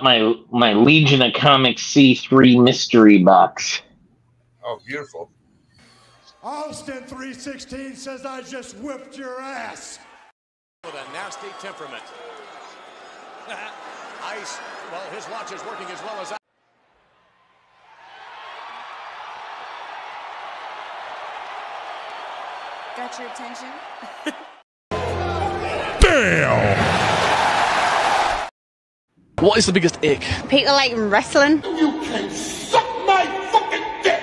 my Legion of Comics C3 mystery box. Oh, beautiful. Austin 316 says I just whipped your ass. With a nasty temperament. Ice, well, his watch is working as well as I. Got your attention? Damn! What is the biggest ick? People like wrestling. You can suck my fucking dick!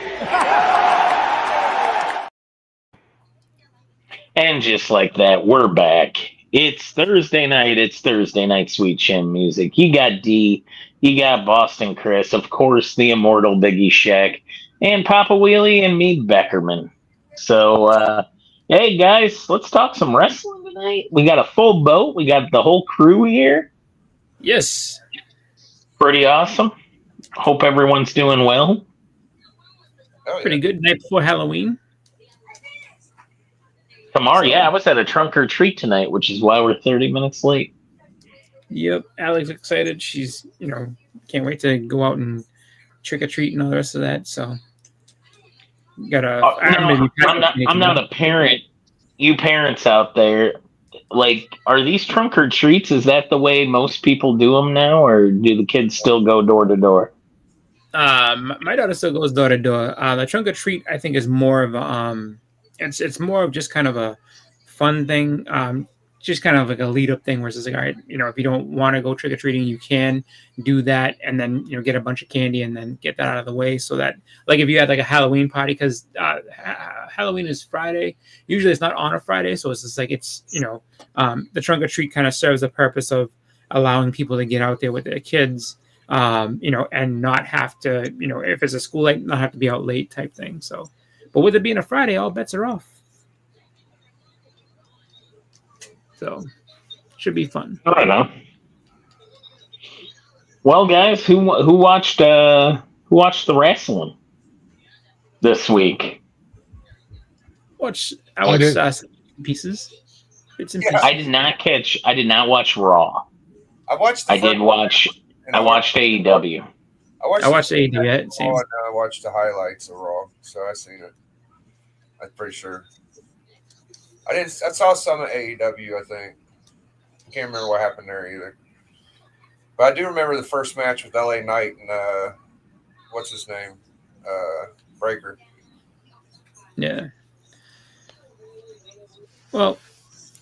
And just like that, we're back. It's Thursday night. It's Thursday night Sweet Chin Music. You got D, you got Boston Chris, of course, the immortal Biggie Shack, and Papa Wheelie and me, Beckerman. So, hey guys, let's talk some wrestling tonight. We got a full boat. We got the whole crew here. Yes. Pretty awesome. Hope everyone's doing well. Oh, yeah. Pretty good. Night before Halloween. Tomorrow, yeah, I was at a trunk or treat tonight, which is why we're 30 minutes late. Yep. Alex excited. She's, can't wait to go out and trick or treat and all the rest of that. So, I'm not a parent. You parents out there, like, are these trunk or treats? Is that the way most people do them now, or do the kids still go door to door? My daughter still goes door to door. The trunk or treat, I think, is more of a it's more of just kind of a fun thing. Just kind of like a lead up thing where it's just like, all right, if you don't want to go trick or treating, you can do that, and then get a bunch of candy and then get that out of the way. So that, like, if you had like a Halloween party, because Halloween is Friday, usually it's not on a Friday, so it's just like the trunk or treat kind of serves the purpose of allowing people to get out there with their kids, and not have to, if it's a school night, not have to be out late type thing. So, but with it being a Friday, all bets are off. So, should be fun. I don't know. Well, guys, who watched the wrestling this week? I watched pieces. Bits and pieces. I did not watch Raw. I watched AEW. I watched AEW. I watched the highlights of Raw, so I seen it. I'm pretty sure. I saw some of AEW, I think. I can't remember what happened there either. But I do remember the first match with LA Knight and what's his name? Breaker. Yeah. Well,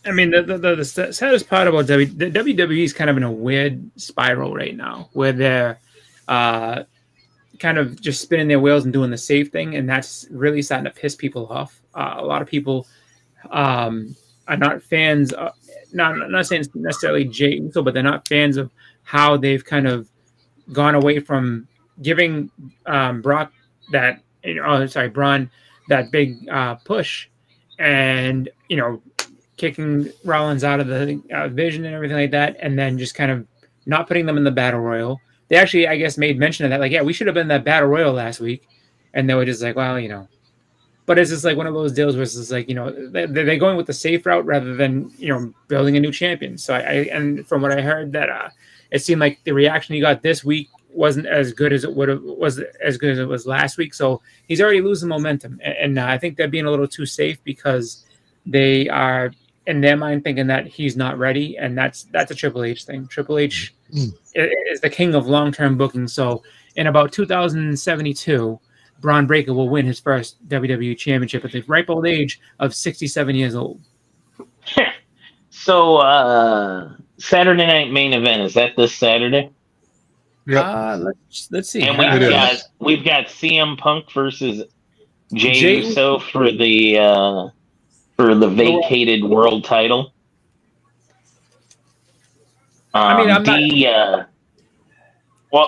I mean, the saddest part about the WWE is kind of in a weird spiral right now, where they're kind of just spinning their wheels and doing the safe thing, and that's really starting to piss people off. A lot of people are not fans. Not saying it's necessarily Jey Uso, but they're not fans of how they've kind of gone away from giving Braun that big push, and kicking Rollins out of the Vision and everything like that, and then just kind of not putting them in the Battle Royal. They actually, I guess, made mention of that, like, yeah, we should have been in that Battle Royal last week, and they were just like, well, But it's just like one of those deals where it's just like, they're going with the safe route rather than, building a new champion. So and from what I heard, that it seemed like the reaction he got this week wasn't as good as it was last week. So he's already losing momentum. And I think they're being a little too safe because they are, in their mind, thinking that he's not ready. And that's a Triple H thing. Triple H is the king of long-term booking. So in about 2072, Braun Breaker will win his first WWE championship at the ripe old age of 67 years old. So, Saturday night main event, is that this Saturday? Yeah. Let's see. And we've got CM Punk versus Jey Uso for the vacated world title. Well,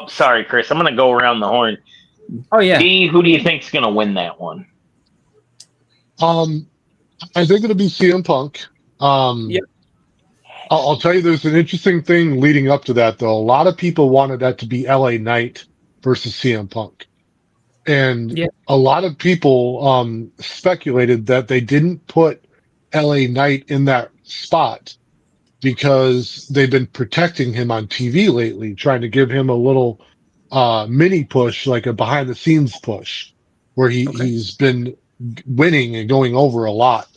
sorry, Chris. I'm going to go around the horn. Oh yeah. D, who do you think's going to win that one? I think it'll be CM Punk. Yep. I'll tell you, there's an interesting thing leading up to that, though. A lot of people wanted that to be LA Knight versus CM Punk. And a lot of people speculated that they didn't put LA Knight in that spot because they've been protecting him on TV lately, trying to give him a little mini push, like a behind the scenes push, where he's been winning and going over a lot.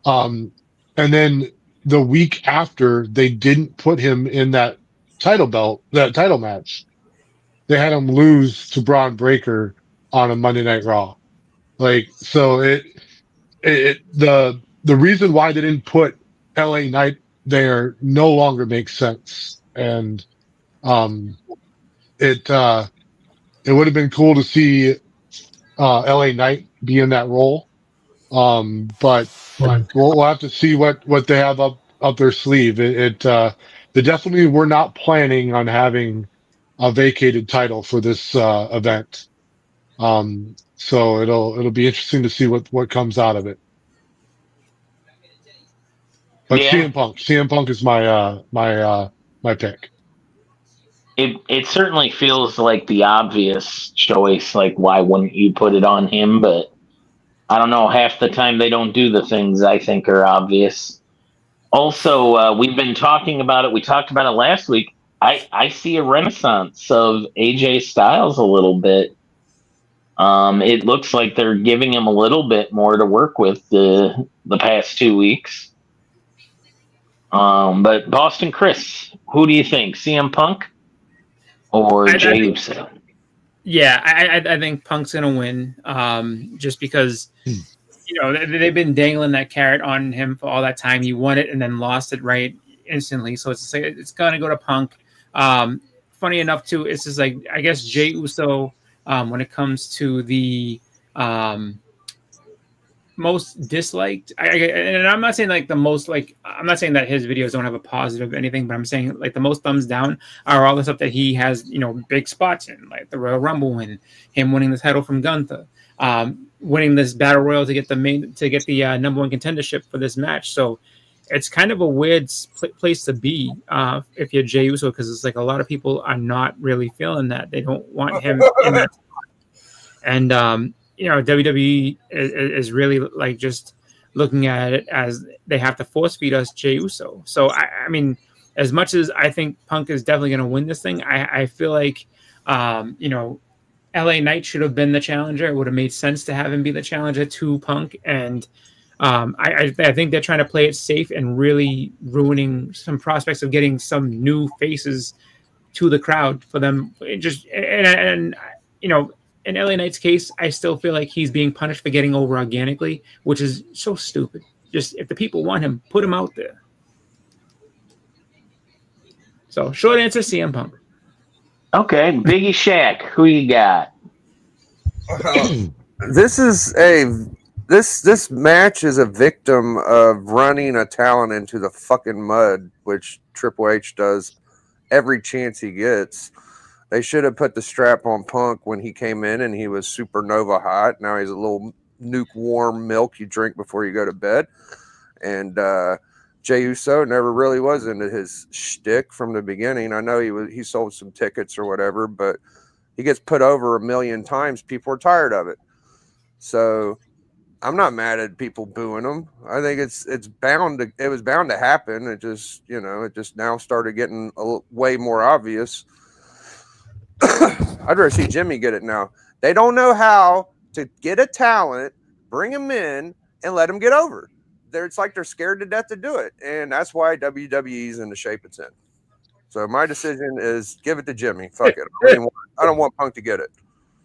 And then the week after, they didn't put him in that title match. They had him lose to Braun Breaker on a Monday Night Raw. Like, so the reason why they didn't put LA Knight there no longer makes sense. And it would have been cool to see LA Knight be in that role. But we'll have to see what they have up their sleeve. They definitely were not planning on having a vacated title for this event. So it'll be interesting to see what comes out of it. But yeah. CM Punk is my pick. It certainly feels like the obvious choice. Like, why wouldn't you put it on him? But I don't know. Half the time they don't do the things I think are obvious. Also, we've been talking about it. We talked about it last week. I see a renaissance of AJ Styles a little bit. It looks like they're giving him a little bit more to work with the past 2 weeks. But Boston Chris, who do you think? CM Punk or Jey Uso? Yeah, I think Punk's gonna win. Just because they've been dangling that carrot on him for all that time. He won it and then lost it right instantly. So it's gonna go to Punk. Funny enough, too, it's just like, I guess Jey Uso, when it comes to the most disliked, and I'm not saying like the most, like, I'm not saying that his videos don't have a positive anything, but I'm saying like the most thumbs down are all the stuff that he has, big spots in, like the Royal Rumble win, him winning the title from Gunther, winning this battle royal to get the number one contendership for this match. So it's kind of a weird place to be if you're Jey Uso, because it's like a lot of people are not really feeling that. They don't want him in that spot. And WWE is really like just looking at it as they have to force feed us Jey Uso. So I mean, as much as I think Punk is definitely going to win this thing, I feel like LA Knight should have been the challenger. It would have made sense to have him be the challenger to Punk, and I think they're trying to play it safe and really ruining some prospects of getting some new faces to the crowd for them. In LA Knight's case, I still feel like he's being punished for getting over organically, which is so stupid. Just, if the people want him, put him out there. So, short answer, CM Punk. Okay, Biggie Shaq, who you got? This match is a victim of running a talent into the fucking mud, which Triple H does every chance he gets. They should have put the strap on Punk when he came in and he was supernova hot. Now he's a little lukewarm milk you drink before you go to bed. And Jey Uso never really was into his shtick from the beginning. I know he sold some tickets or whatever, but he gets put over 1 million times. People are tired of it. So I'm not mad at people booing him. I think it was bound to happen. It just now started getting way more obvious. I'd rather see Jimmy get it now. They don't know how to get a talent, bring him in, and let him get over. It's like they're scared to death to do it, and that's why WWE's in the shape it's in. So my decision is give it to Jimmy. Fuck it. I don't want Punk to get it.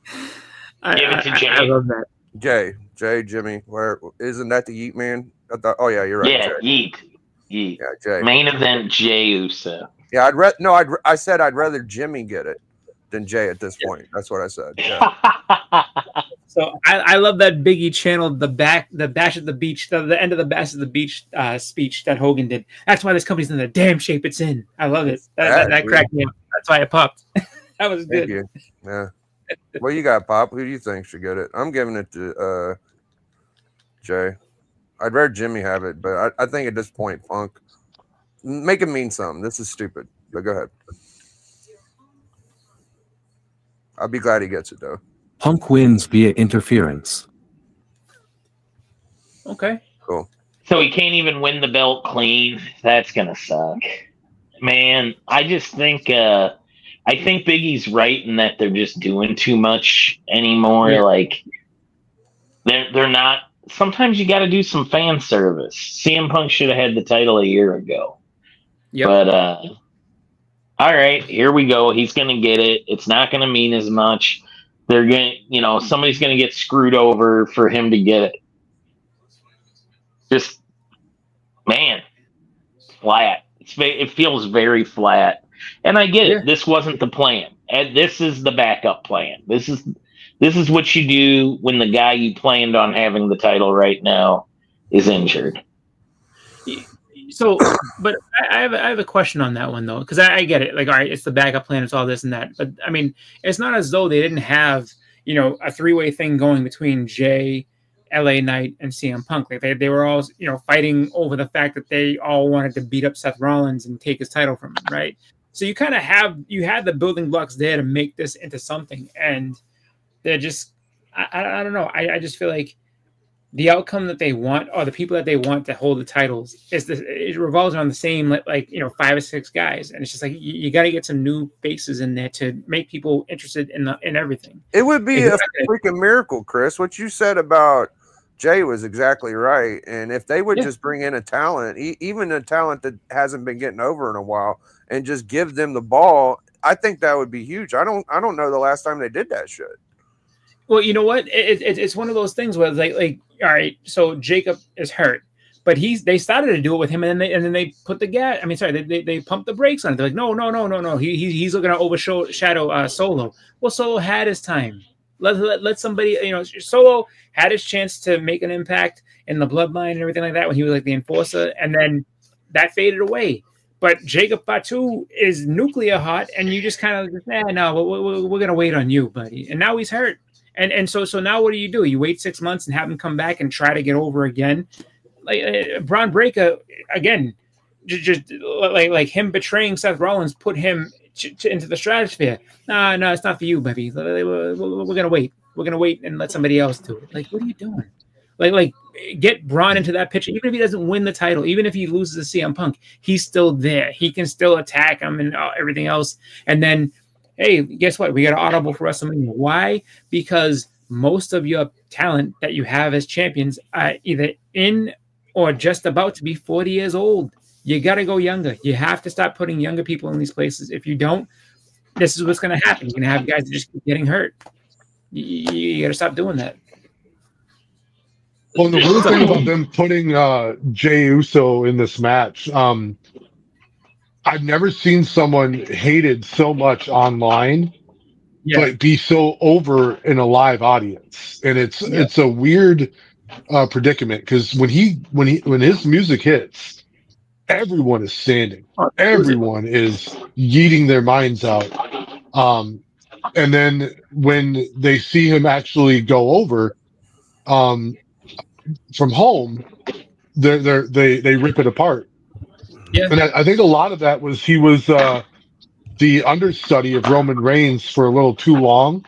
Give it to Jay. I love that. Jay, Jimmy. Where isn't that the Yeet Man? Oh yeah, you're right. Yeah, Jay. Yeet. Yeah, Jay. Main event, Jey Uso. Yeah, I said I'd rather Jimmy get it than Jay at this point. That's what I said. Yeah. So I love that Biggie channeled the bash at the beach, the end of the bash at the beach speech that Hogan did. That's why this company's in the damn shape it's in. I love it. That cracked me up. That's why I popped. That was good. Thank you. Yeah. Well, you got Pop. Who do you think should get it? I'm giving it to Jay. I'd rather Jimmy have it, but I think at this point, Punk, make it mean something. This is stupid. But go ahead. I'll be glad he gets it, though. Punk wins via interference. Okay. Cool. So he can't even win the belt clean. That's gonna suck, man. I just think I think Biggie's right in that they're just doing too much anymore. Yeah. Like they're not. Sometimes you got to do some fan service. CM Punk should have had the title a year ago. Yep. But all right, here we go. He's gonna get it. It's not gonna mean as much. They're gonna, somebody's gonna get screwed over for him to get it. Just, man, flat. It feels very flat. And I get it. This wasn't the plan. And this is the backup plan. This is what you do when the guy you planned on having the title right now is injured. So, but I have a question on that one though, because I get it. Like, all right, it's the backup plan, it's all this and that. But I mean, it's not as though they didn't have, a three-way thing going between Jay, LA Knight, and CM Punk. Like they were all, fighting over the fact that they all wanted to beat up Seth Rollins and take his title from him, right? So you kind of had the building blocks there to make this into something, and they're just, I don't know. I just feel like the outcome that they want, or the people that they want to hold the titles, it revolves around the same, 5 or 6 guys, and it's just like you got to get some new faces in there to make people interested in everything. It would be a freaking miracle, Chris. What you said about Jay was exactly right, and if they would just bring in a talent, even a talent that hasn't been getting over in a while, and just give them the ball, I think that would be huge. I don't know the last time they did that shit. Well, you know what? It's one of those things where it's like, all right, so Jacob is hurt, but they started to do it with him, and then they put the gas. I mean, sorry, they pumped the brakes on it. They're like, no. He's looking to overshadow Solo. Well, Solo had his time. Let somebody, Solo had his chance to make an impact in the bloodline and everything like that when he was like the enforcer, and then that faded away. But Jacob Fatu is nuclear hot, and you just kind of, we're gonna wait on you, buddy. And now he's hurt. And so now what do? You wait 6 months and have him come back and try to get over again. Like Braun Breaker, again, just like him betraying Seth Rollins put him into the stratosphere. No, it's not for you, baby. We're gonna wait. We're gonna wait and let somebody else do it. Like, what are you doing? Like get Braun into that picture. Even if he doesn't win the title, even if he loses to CM Punk, he's still there. He can still attack him and everything else. And then, hey, guess what? We got an audible for WrestleMania. Why? Because most of your talent that you have as champions are either in or just about to be 40 years old. You got to go younger. You have to start putting younger people in these places. If you don't, this is what's going to happen. You're going to have guys that just keep getting hurt. You got to stop doing that. Well, the weird thing about them putting Jey Uso in this match, I've never seen someone hated so much online, but be so over in a live audience. And it's a weird predicament, because when his music hits, everyone is standing. Everyone is yeeting their minds out. And then when they see him actually go over from home, they rip it apart. Yeah. And I think a lot of that was he was the understudy of Roman Reigns for a little too long,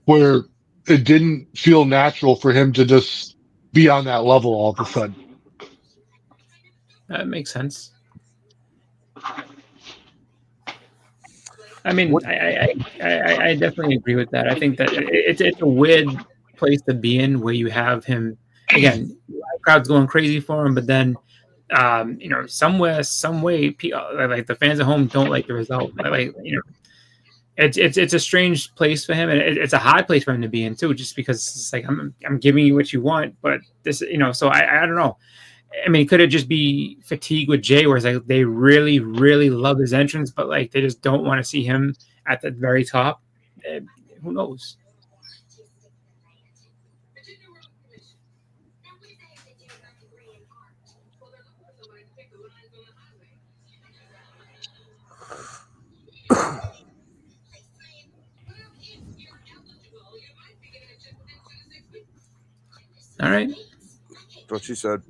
where it didn't feel natural for him to just be on that level all of a sudden. That makes sense. I mean, I definitely agree with that. I think that it's a weird place to be in, where you have him, again, the crowd's going crazy for him, but then somewhere, some way, like the fans at home don't like the result. It's a strange place for him, and it's a hard place for him to be in too, just because it's like I'm giving you what you want, but this, so I don't know. I mean, could it just be fatigue with Jay, where it's like they really, really love his entrance, but like they just don't want to see him at the very top? Who knows? All right. That's what she said.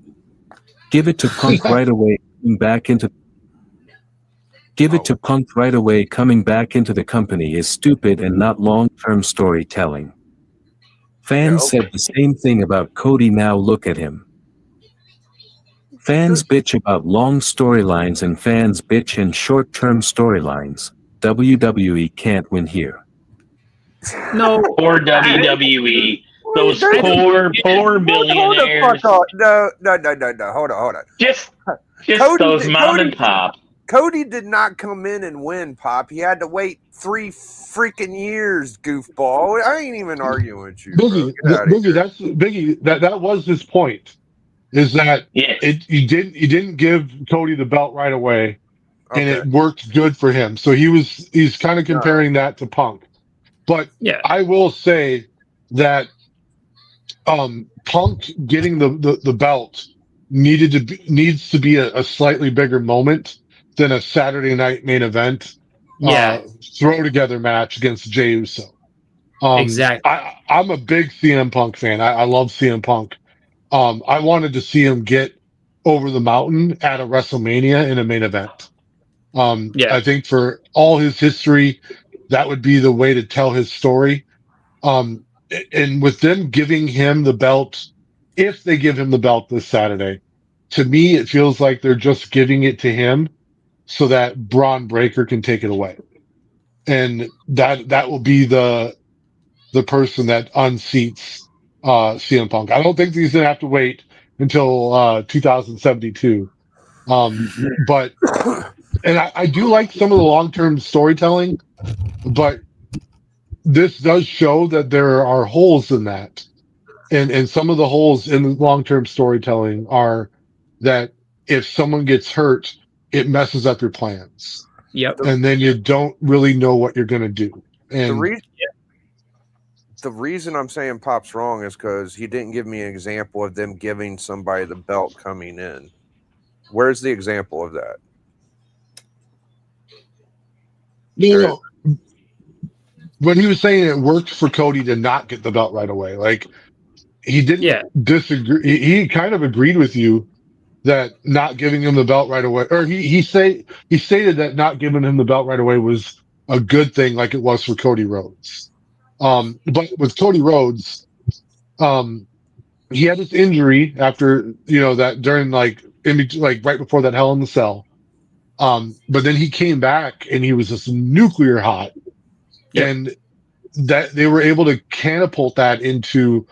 Give it to Punk right away. Give it to Punk right away. Coming back into the company is stupid and not long-term storytelling. Fans said the same thing about Cody. Now look at him. Fans bitch about long storylines and fans bitch in short-term storylines. WWE can't win here. No, Poor WWE. Those poor billionaires. Hold the fuck on. No. Hold on. Just Cody- those mom Cody- and pop. Cody did not come in and win, Pop. He had to wait 3 freaking years, goofball. I ain't even arguing with you. Biggie, that was his point. Is that Yeah. you didn't give Cody the belt right away, and Okay. it worked good for him. So he's kind of comparing that to Punk. But yeah, I will say that Punk getting the belt needs to be a slightly bigger moment than a Saturday night main event throw together match against Jey Uso. Exactly. I'm a big CM Punk fan. I love CM Punk. I wanted to see him get over the mountain at a WrestleMania in a main event. I think for all his history, that would be the way to tell his story. And with them giving him the belt, if they give him the belt this Saturday, to me, it feels like they're just giving it to him so that Braun Breaker can take it away. And that will be the person that unseats CM Punk. I don't think he's going to have to wait until 2072. But and I do like some of the long-term storytelling, but this does show that there are holes in that. And some of the holes in the long-term storytelling are that if someone gets hurt, it messes up your plans. Yep. And then you don't really know what you're going to do. And The reason I'm saying Pop's wrong is because he didn't give me an example of them giving somebody the belt coming in. Where's the example of that? When he was saying it worked for Cody to not get the belt right away, like he didn't disagree. He kind of agreed with you that not giving him the belt right away, or he stated that not giving him the belt right away was a good thing, like it was for Cody Rhodes. But with Cody Rhodes, he had this injury after that during right before that Hell in the Cell. But then he came back and he was just nuclear hot. Yep. And that they were able to catapult that into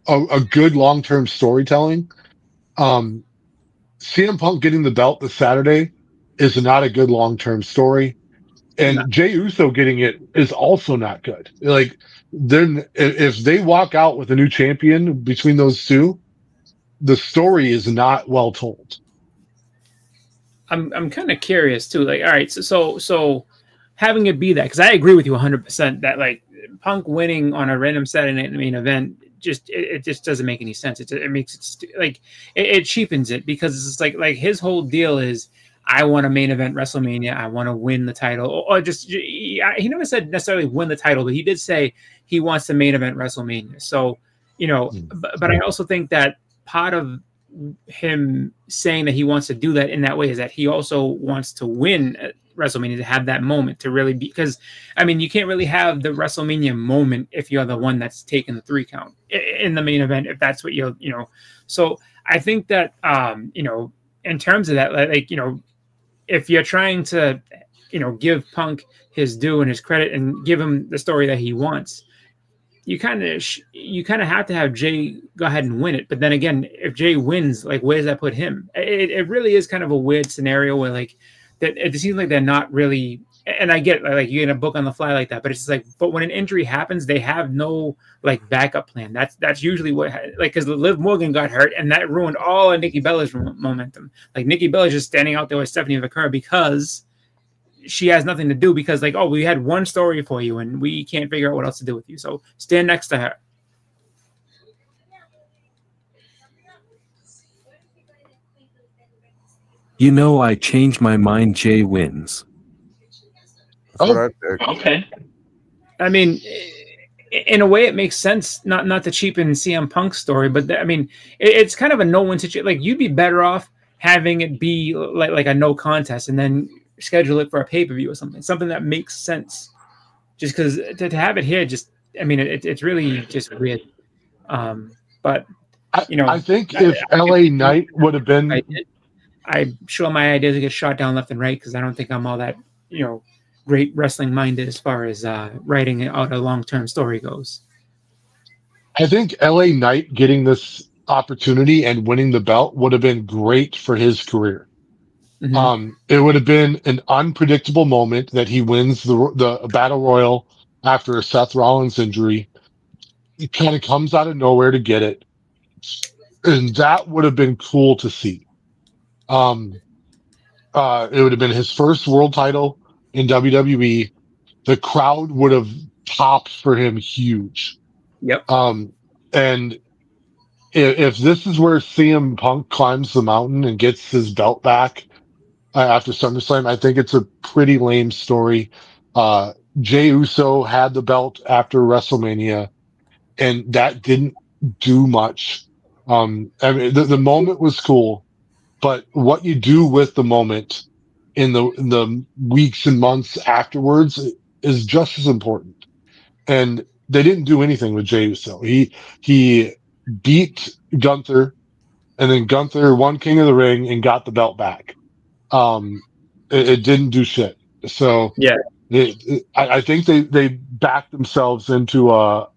a good long-term storytelling. CM Punk getting the belt this Saturday is not a good long-term story. And Jey Uso getting it is also not good. Like, then if they walk out with a new champion between those two, the story is not well told. I'm kind of curious too. Like, all right, so having it be that, because I agree with you 100% that like Punk winning on a random Saturday night main event it just doesn't make any sense. It makes it like it cheapens it, because it's like his whole deal is, I want a main event WrestleMania. I want to win the title. Or just he never said necessarily win the title, but he did say he wants the main event WrestleMania. So but I also think that part of him saying that he wants to do that in that way is that he also wants to win at WrestleMania, to have that moment, to really be, because I mean, you can't really have the WrestleMania moment if you're the one that's taking the 3 count in the main event, if that's what so I think that in terms of that, like if you're trying to give Punk his due and his credit and give him the story that he wants, you kind of have to have Jey go ahead and win it. But then again, if Jey wins, like, where does that put him? It really is kind of a weird scenario where like that it seems like they're not really. And I get like you get a book on the fly like that, but it's just like, but when an injury happens, they have no like backup plan. That's usually what, like, because Liv Morgan got hurt and that ruined all of Nikki Bella's momentum. Like, Nikki Bella's just standing out there with Stephanie Vaquera because she has nothing to do, because like, oh, we had one story for you and we can't figure out what else to do with you. So stand next to her. I changed my mind. Jey wins. Okay. I mean, in a way, it makes sense. Not to cheapen CM Punk's story, but I mean, it's kind of a no-win situation. Like, you'd be better off having it be like a no contest, and then schedule it for a pay-per-view or something that makes sense. Just because to have it here, just I mean, it's really just weird. But I think if LA Knight would have been I'm sure my ideas get shot down left and right because I don't think I'm all that, great wrestling minded as far as writing out a long-term story goes. I think LA Knight getting this opportunity and winning the belt would have been great for his career. Mm-hmm. It would have been an unpredictable moment that he wins the Battle Royal after a Seth Rollins injury. He kind of comes out of nowhere to get it. And that would have been cool to see. It would have been his first world title in WWE. The crowd would have popped for him huge. Yep. And if this is where CM Punk climbs the mountain and gets his belt back after SummerSlam, I think it's a pretty lame story. Jey Uso had the belt after WrestleMania, and that didn't do much. I mean, the moment was cool, but what you do with the moment in the weeks and months afterwards is just as important. And they didn't do anything with Jey Uso. He beat Gunther, and then Gunther won King of the Ring and got the belt back. It didn't do shit. So yeah, I think they backed themselves into a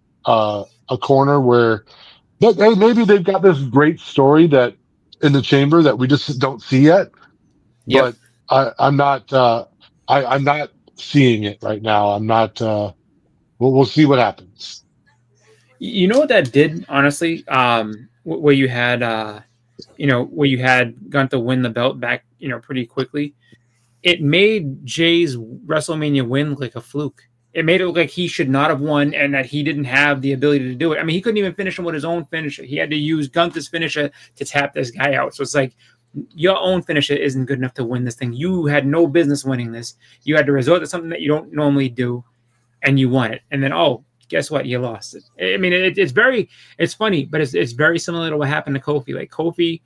corner where maybe they've got this great story that in the chamber that we just don't see yet. Yep. But I'm not seeing it right now. I'm not. We'll see what happens. You know what that did, honestly, where you had Gunther win the belt back, pretty quickly. It made Jay's WrestleMania win like a fluke. It made it look like he should not have won and that he didn't have the ability to do it. I mean, he couldn't even finish him with his own finisher. He had to use Gunther's finisher to tap this guy out. So it's like, your own finisher isn't good enough to win this thing. You had no business winning this. You had to resort to something that you don't normally do, and you won it. And then, guess what? You lost it. I mean, it's funny, but it's very similar to what happened to Kofi. Like, Kofi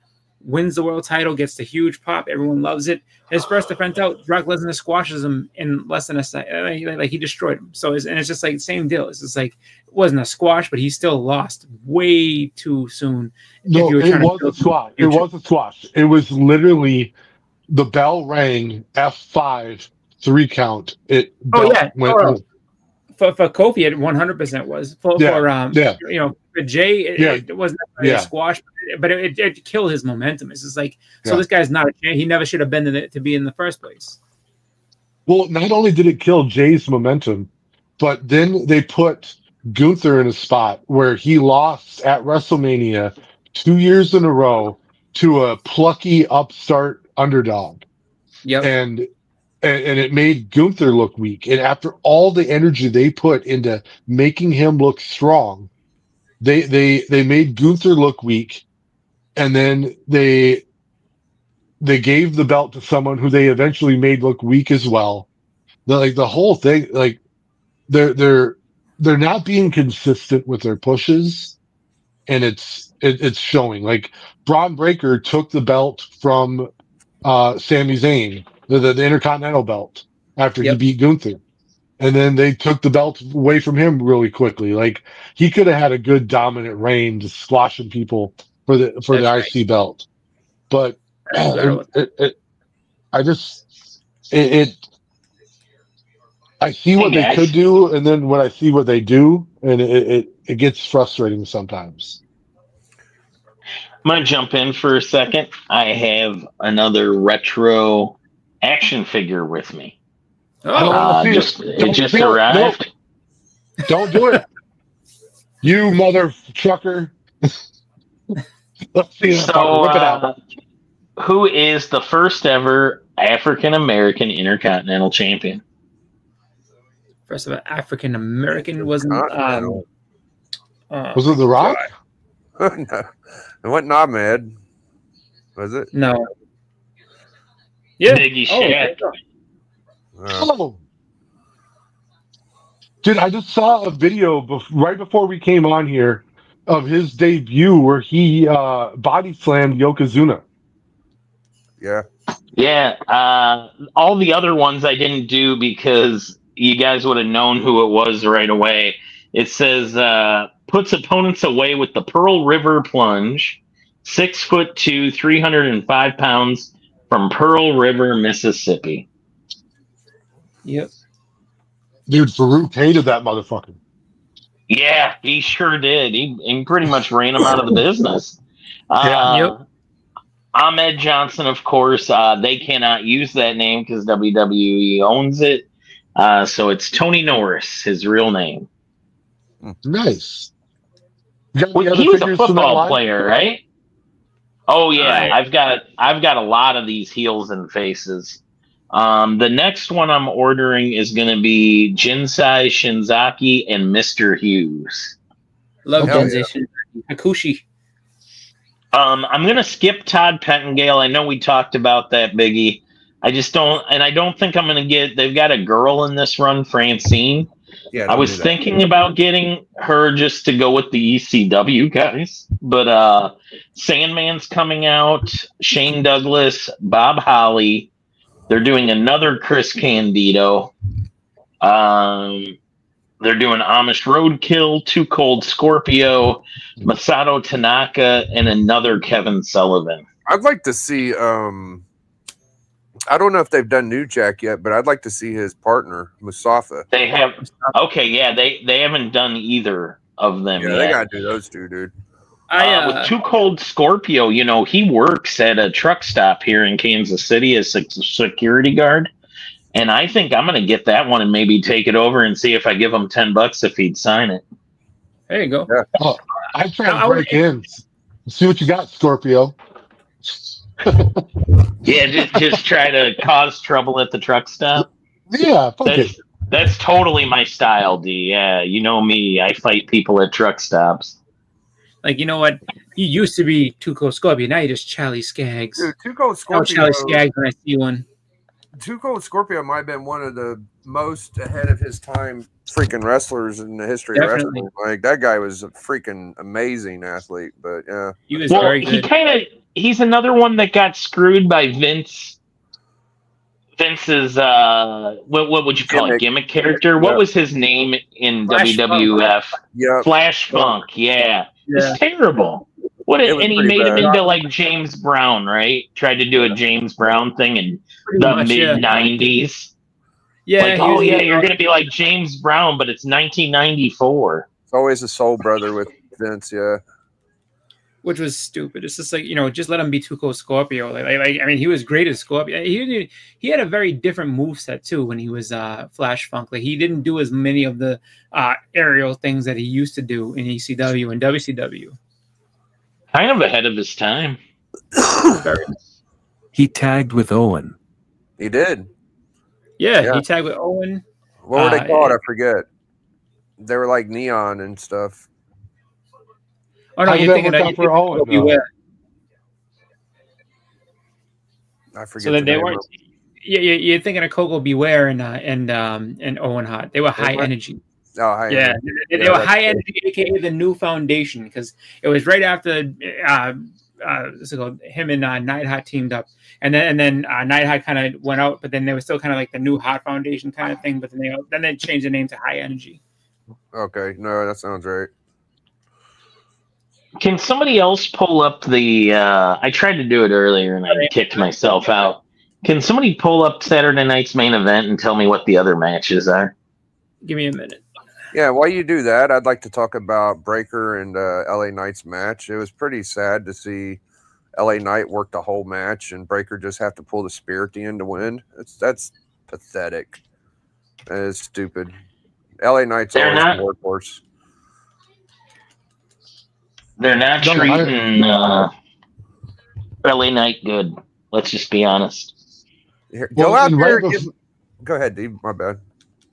wins the world title, gets the huge pop. Everyone loves it. His first defense out, Brock Lesnar squashes him in less than a second. Like, he destroyed him. So it's just like same deal. It's just like, it wasn't a squash, but he still lost way too soon. No, it was a squash. It was a squash. It was literally the bell rang, F5, 3 count. For Kofi, it 100% was. For Jay, it wasn't a squash, but it killed his momentum. It's just like, this guy's not a champ. He never should have been to be in the first place. Well, not only did it kill Jay's momentum, but then they put Gunther in a spot where he lost at WrestleMania 2 years in a row to a plucky upstart underdog. Yep. And it made Gunther look weak. And after all the energy they put into making him look strong, they made Gunther look weak, and then they gave the belt to someone who they eventually made look weak as well. The whole thing, like, they're not being consistent with their pushes, and it's showing. Like, Braun Breaker took the belt from Sami Zayn, the Intercontinental belt, after he beat Gunther. And then they took the belt away from him really quickly. Like, he could have had a good dominant reign, just squashing people for the IC belt. But I see what they could do, and then when I see what they do, and it gets frustrating sometimes. I'm going to jump in for a second. I have another retro action figure with me. It just arrived. No. Don't do it. You mother trucker. Let's see. So, rip it out. Who is the first ever African American Intercontinental Champion? First of all, African American wasn't. Was it The Rock? No, it wasn't Ahmed. Was it? No. Yeah. Biggie Shaq. Oh. Dude, I just saw a video right before we came on here of his debut where he body slammed Yokozuna. Yeah. Yeah. All the other ones I didn't do because you guys would have known who it was right away. It says puts opponents away with the Pearl River Plunge, 6'2", 305 pounds, from Pearl River, Mississippi. Yep. Dude, Farouk hated that motherfucker. Yeah, he sure did. He pretty much ran him out of the business. Yep. Ahmed Johnson, of course, they cannot use that name because WWE owns it. So it's Tony Norris, his real name. Nice. You got Well, any he other was a figures from that football line? player, right? Oh yeah, I've got a lot of these heels and faces. The next one I'm ordering is going to be Jinsei Shinzaki and Mr. Hughes. Love Hell Genzei Hakushi. I'm going to skip Todd Pettingale. I know we talked about that, Biggie. I don't think I'm going to get. They've got a girl in this run, Francine. Yeah, I was thinking about getting her just to go with the ECW guys, but Sandman's coming out, Shane Douglas, Bob Holly. They're doing another Chris Candido. They're doing Amish Roadkill, Too Cold Scorpio, Masato Tanaka, and another Kevin Sullivan. I'd like to see. I don't know if they've done New Jack yet, but I'd like to see his partner Mustafa. They have. Okay, yeah, they haven't done either of them Yeah, yet. they gotta do those two, dude. With Too Cold Scorpio, he works at a truck stop here in Kansas City as a security guard. And I think I'm going to get that one and maybe take it over and see if I give him $10 if he'd sign it. There you go. Yeah. Oh, I try to break in. See what you got, Scorpio. Yeah, just try to cause trouble at the truck stop. Yeah, fuck it. That's totally my style, D. Yeah, you know me. I fight people at truck stops. Like, you know what? You used to be Too Cold Scorpio. Now you're just Charlie Skaggs. Dude, Too Cold Oh, Scorpio. Charlie Skaggs when I see one. Too Cold Scorpio might have been one of the most ahead of his time freaking wrestlers in the history Definitely. of wrestling. Like, that guy was a freaking amazing athlete, but yeah. He was very he good. he's another one that got screwed by Vince. Vince's what would you call it? Gimmick character? What was his name in Flash WWF? Yeah. Flash Funk. Yeah. Yeah. It's terrible. It was And he pretty made him bad. into like James Brown, right? Tried to do a James Brown thing in Pretty the much, mid '90s. Yeah, Like, he oh was- yeah, you're gonna be like James Brown, but it's 1994. It's always a soul brother with Vince, yeah. which was stupid. It's just like, just let him be Too Cold Scorpio. Like I mean, he was great as Scorpio. He had a very different moveset too when he was Flash Funk. Like, he didn't do as many of the aerial things that he used to do in ECW and WCW. Kind of ahead of his time. He tagged with Owen. He did. Yeah, he tagged with Owen. What were they called? I forget. They were like neon and stuff. Oh no, How you're that thinking work of out for Owen, though? Beware. I forget. So that the they name weren't. of it. Yeah, you're thinking of Coco Beware and Owen Hart. They were high were? energy. Oh, hi. Yeah, they Yeah, were that's high good. energy, aka the New Foundation, because it was right after what's it called? Him and Neidhart teamed up, and then Neidhart kind of went out, but then they were still kind of like the New Hart Foundation kind of thing. But then they changed the name to High Energy. Okay, no, that sounds right. Can somebody else pull up the? I tried to do it earlier and I kicked myself out. Can somebody pull up Saturday night's main event and tell me what the other matches are? Give me a minute. Yeah, while you do that, I'd like to talk about Breaker and LA Knight's match. It was pretty sad to see LA Knight work the whole match and Breaker just have to pull the spear at the end to win. That's pathetic. It's stupid. LA Knight's They're always not- a workhorse. They're not No, treating LA Knight good. Let's just be honest. Here, Well, go out and there. right And go ahead, Dave. My bad.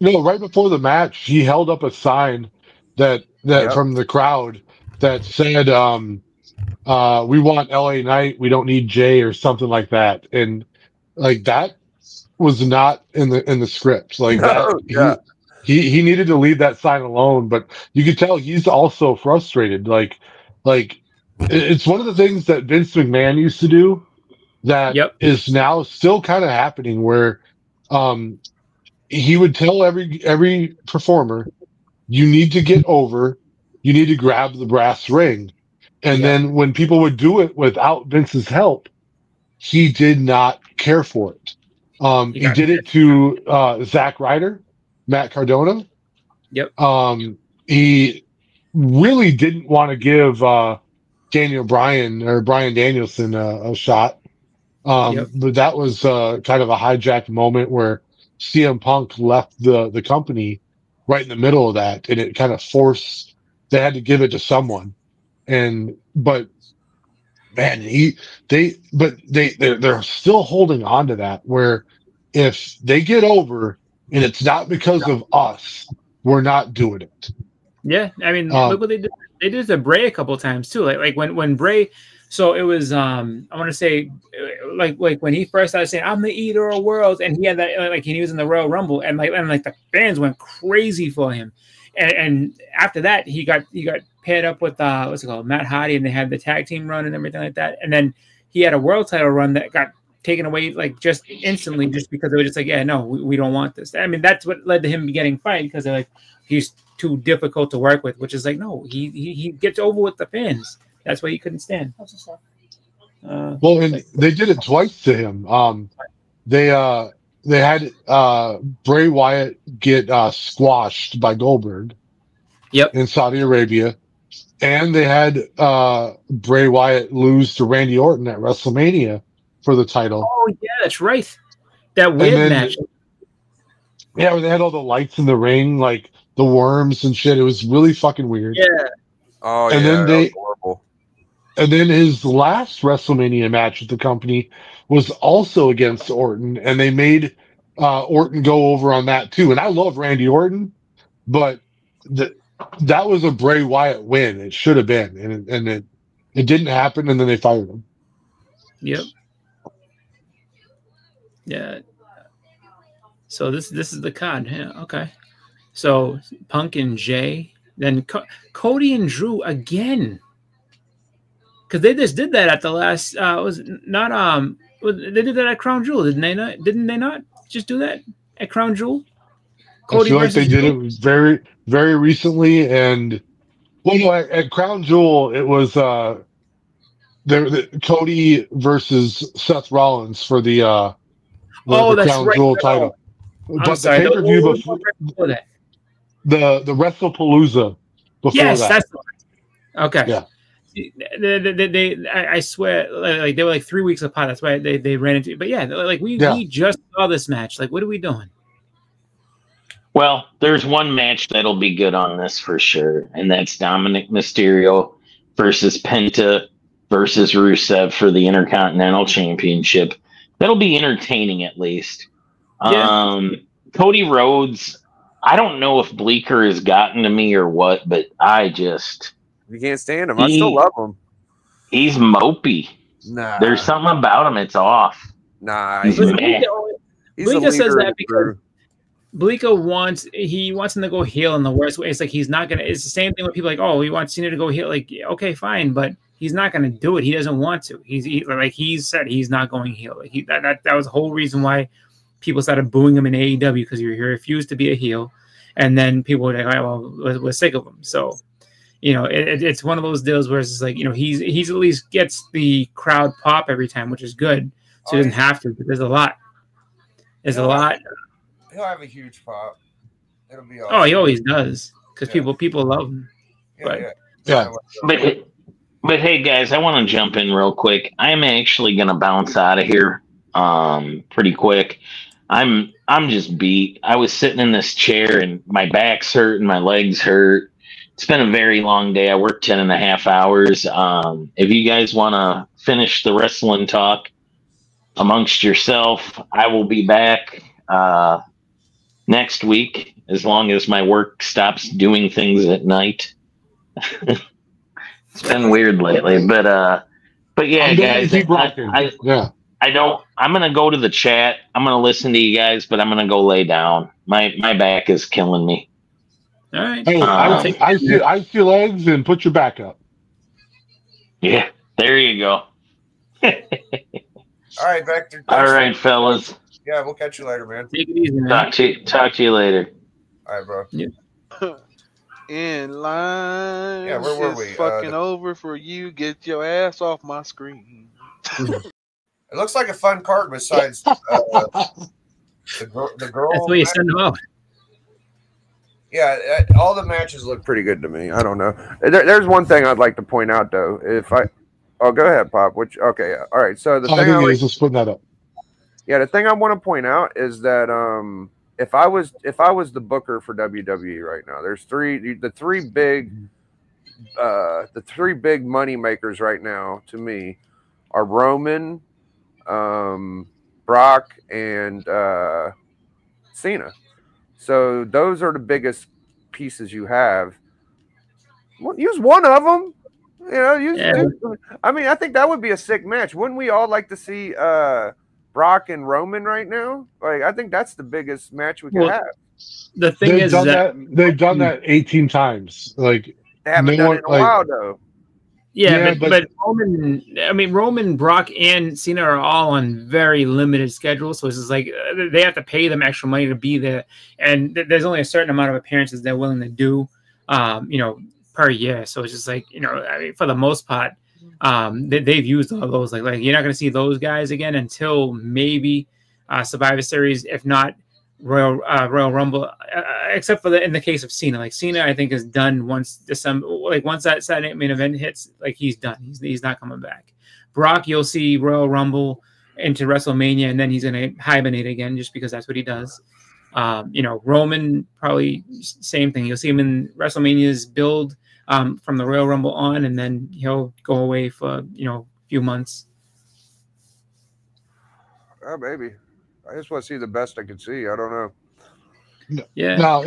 No, right before the match, he held up a sign that Yep. from the crowd that said, "We want LA Knight. We don't need Jay," or something like that. And like that was not in the script. Like No, that, yeah. he needed to leave that sign alone. But you could tell he's also frustrated. Like it's one of the things that Vince McMahon used to do that is now still kind of happening, where he would tell every performer, you need to get over, you need to grab the brass ring. And then when people would do it without Vince's help, he did not care for it. He did it to Zack Ryder, Matt Cardona. Yep. He really didn't want to give Daniel Bryan or Bryan Danielson a shot. But that was kind of a hijacked moment where CM Punk left the company right in the middle of that, and it kind of forced, they had to give it to someone. But man, they're still holding on to that, where if they get over and it's not because of us, we're not doing it. Yeah, I mean, look what they did. They did it to Bray a couple of times too. Like when Bray, so it was I want to say like when he first started saying I'm the eater of worlds, and he had that like he was in the Royal Rumble, and the fans went crazy for him, and after that he got paired up with what's it called, Matt Hardy, and they had the tag team run and everything like that, and then he had a world title run that got taken away like just instantly, just because they were just like, yeah, no, we don't want this. I mean, that's what led to him getting fired, because they're like, he's too difficult to work with, which is like, no, he gets over with the fans. That's why he couldn't stand. Well, and they did it twice to him. They had Bray Wyatt get squashed by Goldberg. Yep. In Saudi Arabia, and they had Bray Wyatt lose to Randy Orton at WrestleMania for the title. Oh yeah, that's right. That weird match. Yeah, where they had all the lights in the ring, like the worms and shit. It was really fucking weird. Yeah. Oh, and yeah, then that was horrible. And then his last WrestleMania match with the company was also against Orton, and they made Orton go over on that too. And I love Randy Orton, but that was a Bray Wyatt win. It should have been, and it didn't happen, and then they fired him. Yep. Yeah. So this is the card. Yeah. Okay. So Punk and Jay, then Cody and Drew again, because they just did that at the last. Was not they did that at Crown Jewel, didn't they not? Didn't they not just do that at Crown Jewel? Cody, I feel like they did it very, very recently, and well, no, at Crown Jewel it was Cody versus Seth Rollins for the Crown Jewel title. But the pay-per-view before that, the WrestlePalooza before yes, that. That's okay. Yeah. I swear, like they were like 3 weeks apart. That's why they ran into. But yeah, like we just saw this match. Like, what are we doing? Well, there's one match that'll be good on this for sure, and that's Dominic Mysterio versus Penta versus Rusev for the Intercontinental Championship. That'll be entertaining, at least. Yeah. Cody Rhodes, I don't know if Bleeker has gotten to me or what, but you can't stand him. I still love him. He's mopey. Nah. There's something about him. It's off. Nah. He's Bleeker says that because Bleeker wants him to go heel in the worst way. It's like he's not gonna. It's the same thing with people like, oh, he wants Cena to go heel. Like, okay, fine, but he's not gonna do it. He doesn't want to. He said he's not going heel. Like that was the whole reason why people started booing him in AEW, because he refused to be a heel, and then people were like, all right, well, we're sick of him. So, it's one of those deals where it's just like, he's at least gets the crowd pop every time, which is good. So he doesn't have to, but there's a lot. There's a lot. He'll have a huge pop. It'll be awesome. Oh, he always does, because people love him. Yeah. But hey, guys, I want to jump in real quick. I'm actually gonna bounce out of here pretty quick. I'm just beat. I was sitting in this chair and my back's hurt and my legs hurt. It's been a very long day. I worked 10.5 hours. If you guys want to finish the wrestling talk amongst yourself, I will be back next week, as long as my work stops doing things at night. It's been weird lately, but yeah, guys, I'm going to go to the chat. I'm going to listen to you guys, but I'm going to go lay down. My back is killing me. All right. Hey, I see legs, and put your back up. Yeah, there you go. All right, Vector. All right, fellas. Yeah, we'll catch you later, man. Take it easy, man. Talk to you later. All right, bro. Yeah. In line. Yeah, where were we? Fucking over for you. Get your ass off my screen. It looks like a fun card besides the girl. That's why you send them out. Yeah, all the matches look pretty good to me. I don't know. There's one thing I'd like to point out though. Oh, go ahead, Pop. Okay, all right. So the thing is just putting that up. Yeah, the thing I want to point out is that if I was the booker for WWE right now, there's the three big money makers right now to me are Roman, Brock, and Cena. So those are the biggest pieces you have. Well, use one of them. You know, I mean, I think that would be a sick match. Wouldn't we all like to see Brock and Roman right now? Like, I think that's the biggest match we can have. The thing is that they've done that 18 times. Like, they haven't done it in a while though. Yeah, but Roman, Brock, and Cena are all on very limited schedules, so it's just like they have to pay them extra money to be there, and there's only a certain amount of appearances they're willing to do, per year. So it's just like, I mean, for the most part, they've used all those. Like you're not going to see those guys again until maybe Survivor Series, if not Royal Rumble, except for in the case of Cena. Like Cena, I think is done once December. Like once that Saturday main event hits, like he's done. He's not coming back. Brock, you'll see Royal Rumble into WrestleMania, and then he's gonna hibernate again, just because that's what he does. Roman, probably same thing. You'll see him in WrestleMania's build from the Royal Rumble on, and then he'll go away for a few months. Oh, baby. I just want to see the best I can see. I don't know. Yeah. Now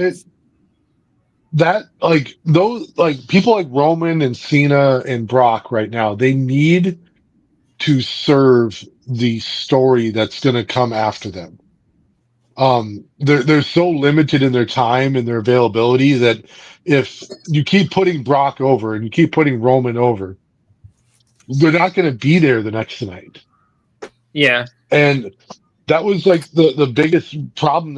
people like Roman and Cena and Brock right now, they need to serve the story that's going to come after them. They're so limited in their time and their availability that if you keep putting Brock over and you keep putting Roman over, they're not going to be there the next night. Yeah. And that was like the biggest problem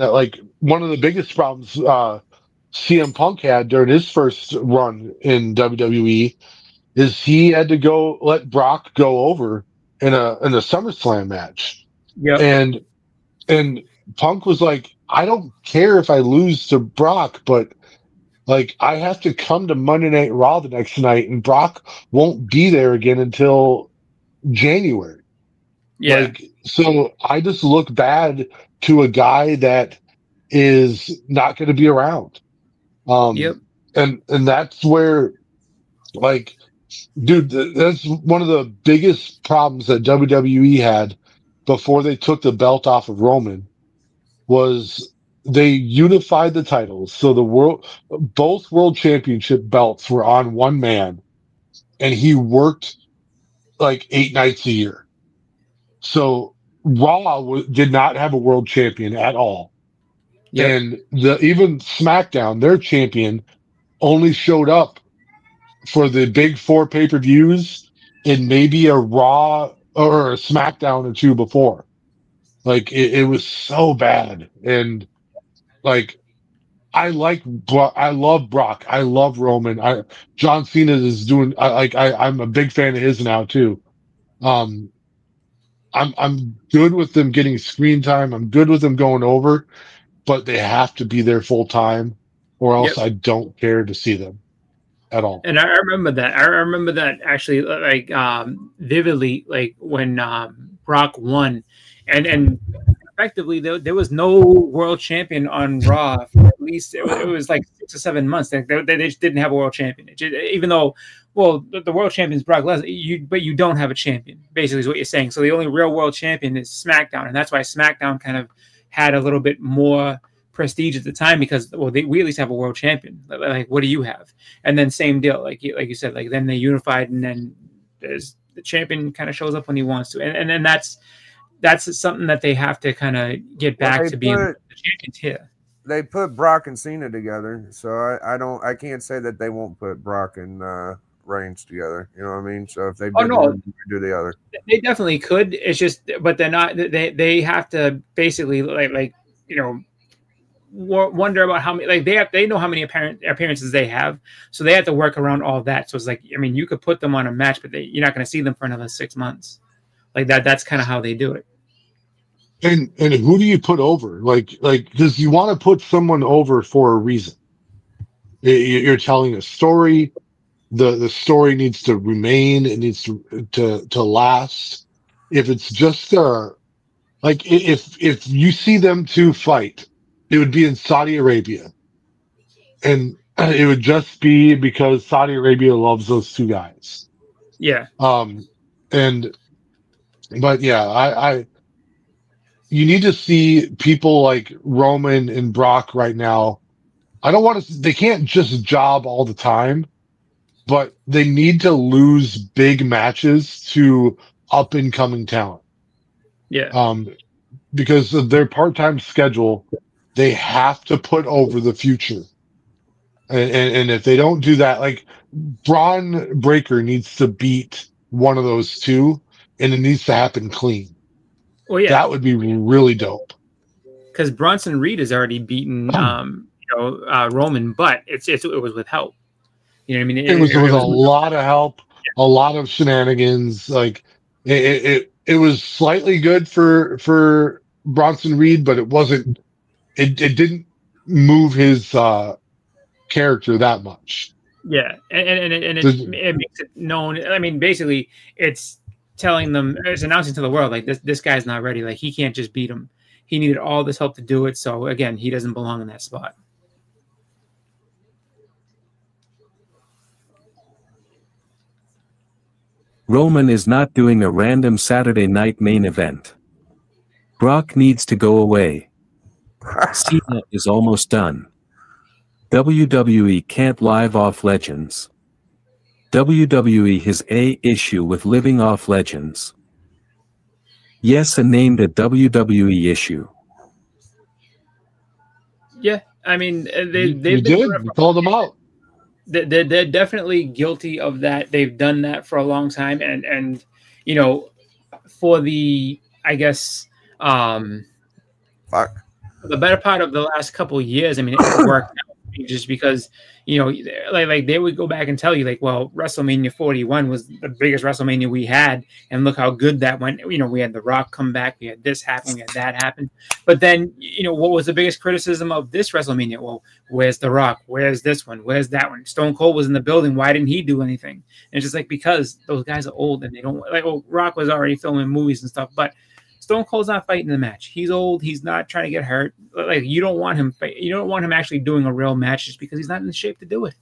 one of the biggest problems CM Punk had during his first run in WWE is he had to let Brock go over in a SummerSlam match. Yeah. And Punk was like, I don't care if I lose to Brock, but like I have to come to Monday Night Raw the next night, and Brock won't be there again until January. Yeah. So I just look bad to a guy that is not going to be around. Yep. And that's where, dude, that's one of the biggest problems that WWE had before they took the belt off of Roman was they unified the titles. So both world championship belts were on one man, and he worked like 8 nights a year. So Raw did not have a world champion at all. Yep. And even SmackDown, their champion, only showed up for the big 4 pay-per-views and maybe a Raw or a SmackDown or 2 before. Like, it was so bad. And like, I love Brock. I love Roman. John Cena is doing. I'm a big fan of his now too. I'm good with them getting screen time. I'm good with them going over, but they have to be there full time, or else I don't care to see them at all. And I remember that. I remember that actually, vividly, like when Brock won, and effectively there was no world champion on Raw for at least it was like 6 or 7 months. They just didn't have a world champion, even though. Well, the world champion is Brock Lesnar, but you don't have a champion, basically is what you're saying. So the only real world champion is SmackDown, and that's why SmackDown kind of had a little bit more prestige at the time because, we at least have a world champion. Like, what do you have? And then same deal, like you said, like then they unified, and then there's the champion kind of shows up when he wants to, and then that's something that they have to kind of get back to being the champions here. They put Brock and Cena together, so I can't say that they won't put Brock and Reigns together, you know what I mean? So if they do the other, they definitely could. It's just, but they're not. They have to basically wonder about how many. Like they know how many appearances they have, so they have to work around all that. So it's like, I mean, you could put them on a match, but you're not going to see them for another 6 months Like that's kind of how they do it. And who do you put over? Like because you want to put someone over for a reason. You're telling a story. The story needs to remain. It needs to last. If it's just like if you see them two fight, it would be in Saudi Arabia, and it would just be because Saudi Arabia loves those two guys. Yeah. But yeah, you need to see people like Roman and Brock right now. I don't want to. They can't just job all the time, but they need to lose big matches to up and coming talent. Yeah. Because of their part-time schedule, they have to put over the future. And if they don't do that, like Braun Breaker needs to beat one of those two, and it needs to happen clean. Well, yeah, that would be really dope. Because Bronson Reed has already beaten, Roman, but it was with help. You know what I mean? It was with a lot of help, a lot of shenanigans. Like it was slightly good for Bronson Reed, but it wasn't. It didn't move his character that much. Yeah, and it makes it known. I mean, basically, it's telling them, it's announcing to the world, like this guy's not ready. Like he can't just beat him. He needed all this help to do it. So again, he doesn't belong in that spot. Roman is not doing a random Saturday night main event. Brock needs to go away. Cena is almost done. WWE can't live off legends. WWE has an issue with living off legends. Yes, and named a WWE issue. Yeah, I mean, they called them out. They're definitely guilty of that. They've done that for a long time, and for the, I guess, the better part of the last couple of years, I mean, it worked out just because, like they would go back and tell you, like, well, WrestleMania 41 was the biggest WrestleMania we had, and look how good that went. We had The Rock come back, we had this happen, we had that happen. But then, what was the biggest criticism of this WrestleMania? Well, where's The Rock? Where's this one? Where's that one? Stone Cold was in the building. Why didn't he do anything? And it's just like, because those guys are old and they don't like. Well, Rock was already filming movies and stuff, but Stone Cold's not fighting the match. He's old. He's not trying to get hurt. Like, you don't want him actually doing a real match just because he's not in shape to do it.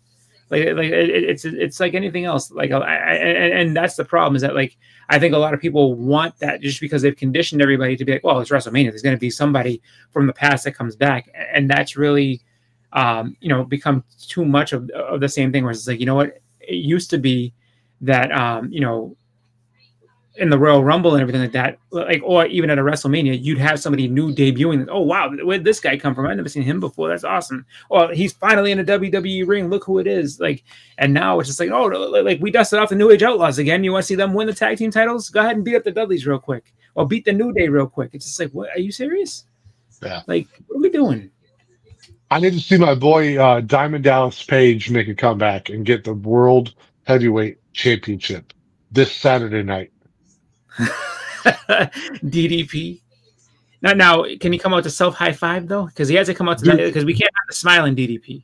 It's like anything else. Like, and that's the problem, is that, like, I think a lot of people want that just because they've conditioned everybody to be like, well, it's WrestleMania. There's going to be somebody from the past that comes back, and that's really, become too much of the same thing. Where it's like, you know what, it used to be that, in the Royal Rumble and everything like that, like, or even at a WrestleMania, you'd have somebody new debuting. Oh, wow, where'd this guy come from? I've never seen him before. That's awesome. Or he's finally in a WWE ring. Look who it is. Like, and now it's just like, oh, like, we dusted off the New Age Outlaws again. You want to see them win the tag team titles? Go ahead and beat up the Dudleys real quick, or beat the New Day real quick. It's just like, what? Are you serious? Yeah. Like, what are we doing? I need to see my boy Diamond Dallas Page make a comeback and get the World Heavyweight Championship this Saturday night. DDP. Now, can he come out to self high five though? Because he has to come out to that, because we can't have the smiling DDP.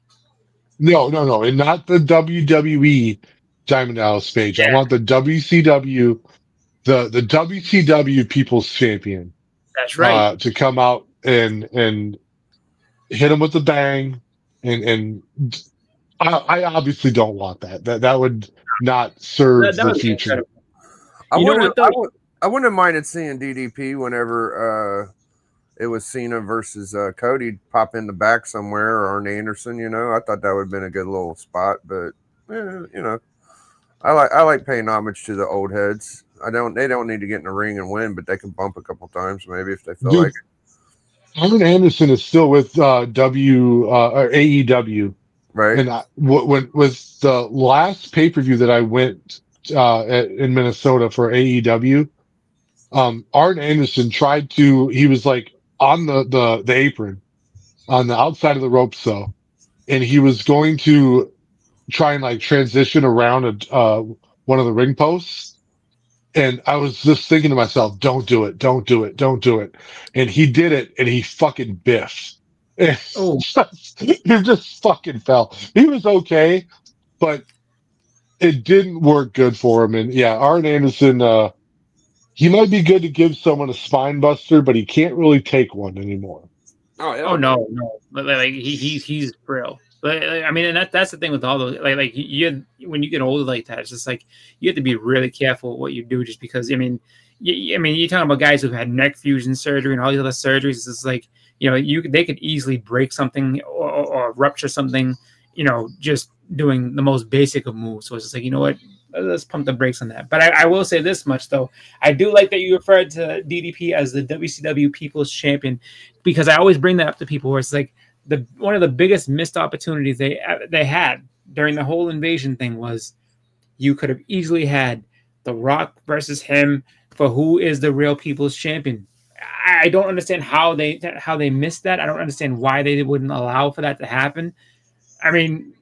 No, and not the WWE Diamond Dallas Page. Yeah. I want the WCW, the WCW People's Champion. That's right. To come out and hit him with a bang, and I obviously don't want that. That would not serve the future. I wouldn't mind it seeing DDP whenever it was Cena versus Cody pop in the back somewhere, or Arn Anderson. I thought that would have been a good little spot, but I like paying homage to the old heads. They don't need to get in the ring and win, but they can bump a couple times maybe if they feel like it. Arn Anderson is still with AEW, right? And when was the last pay-per-view that I went in Minnesota for AEW? Arn Anderson he was like on the apron on the outside of the ropes, and he was going to try and like transition around one of the ring posts, And I was just thinking to myself, don't do it, don't do it, don't do it. And he did it, and he fucking biffed. Oh. He just fucking fell. He was okay, but it didn't work good for him. And yeah, Arn Anderson, he might be good to give someone a spine buster, but he can't really take one anymore. Oh no. Like he's real. But I mean, and that's the thing with all those. Like you when you get older like that, it's just like you have to be really careful what you do, just because. I mean, you're talking about guys who've had neck fusion surgery and all these other surgeries. It's just like, they could easily break something or rupture something, just doing the most basic of moves. So it's just like, you know what? Let's pump the brakes on that. But I will say this much, though. I do like that you referred to DDP as the WCW People's Champion, because I always bring that up to people where it's like one of the biggest missed opportunities they had during the whole invasion thing was you could have easily had The Rock versus him for who is the real People's Champion. I don't understand how they missed that. I don't understand why they wouldn't allow for that to happen. I mean,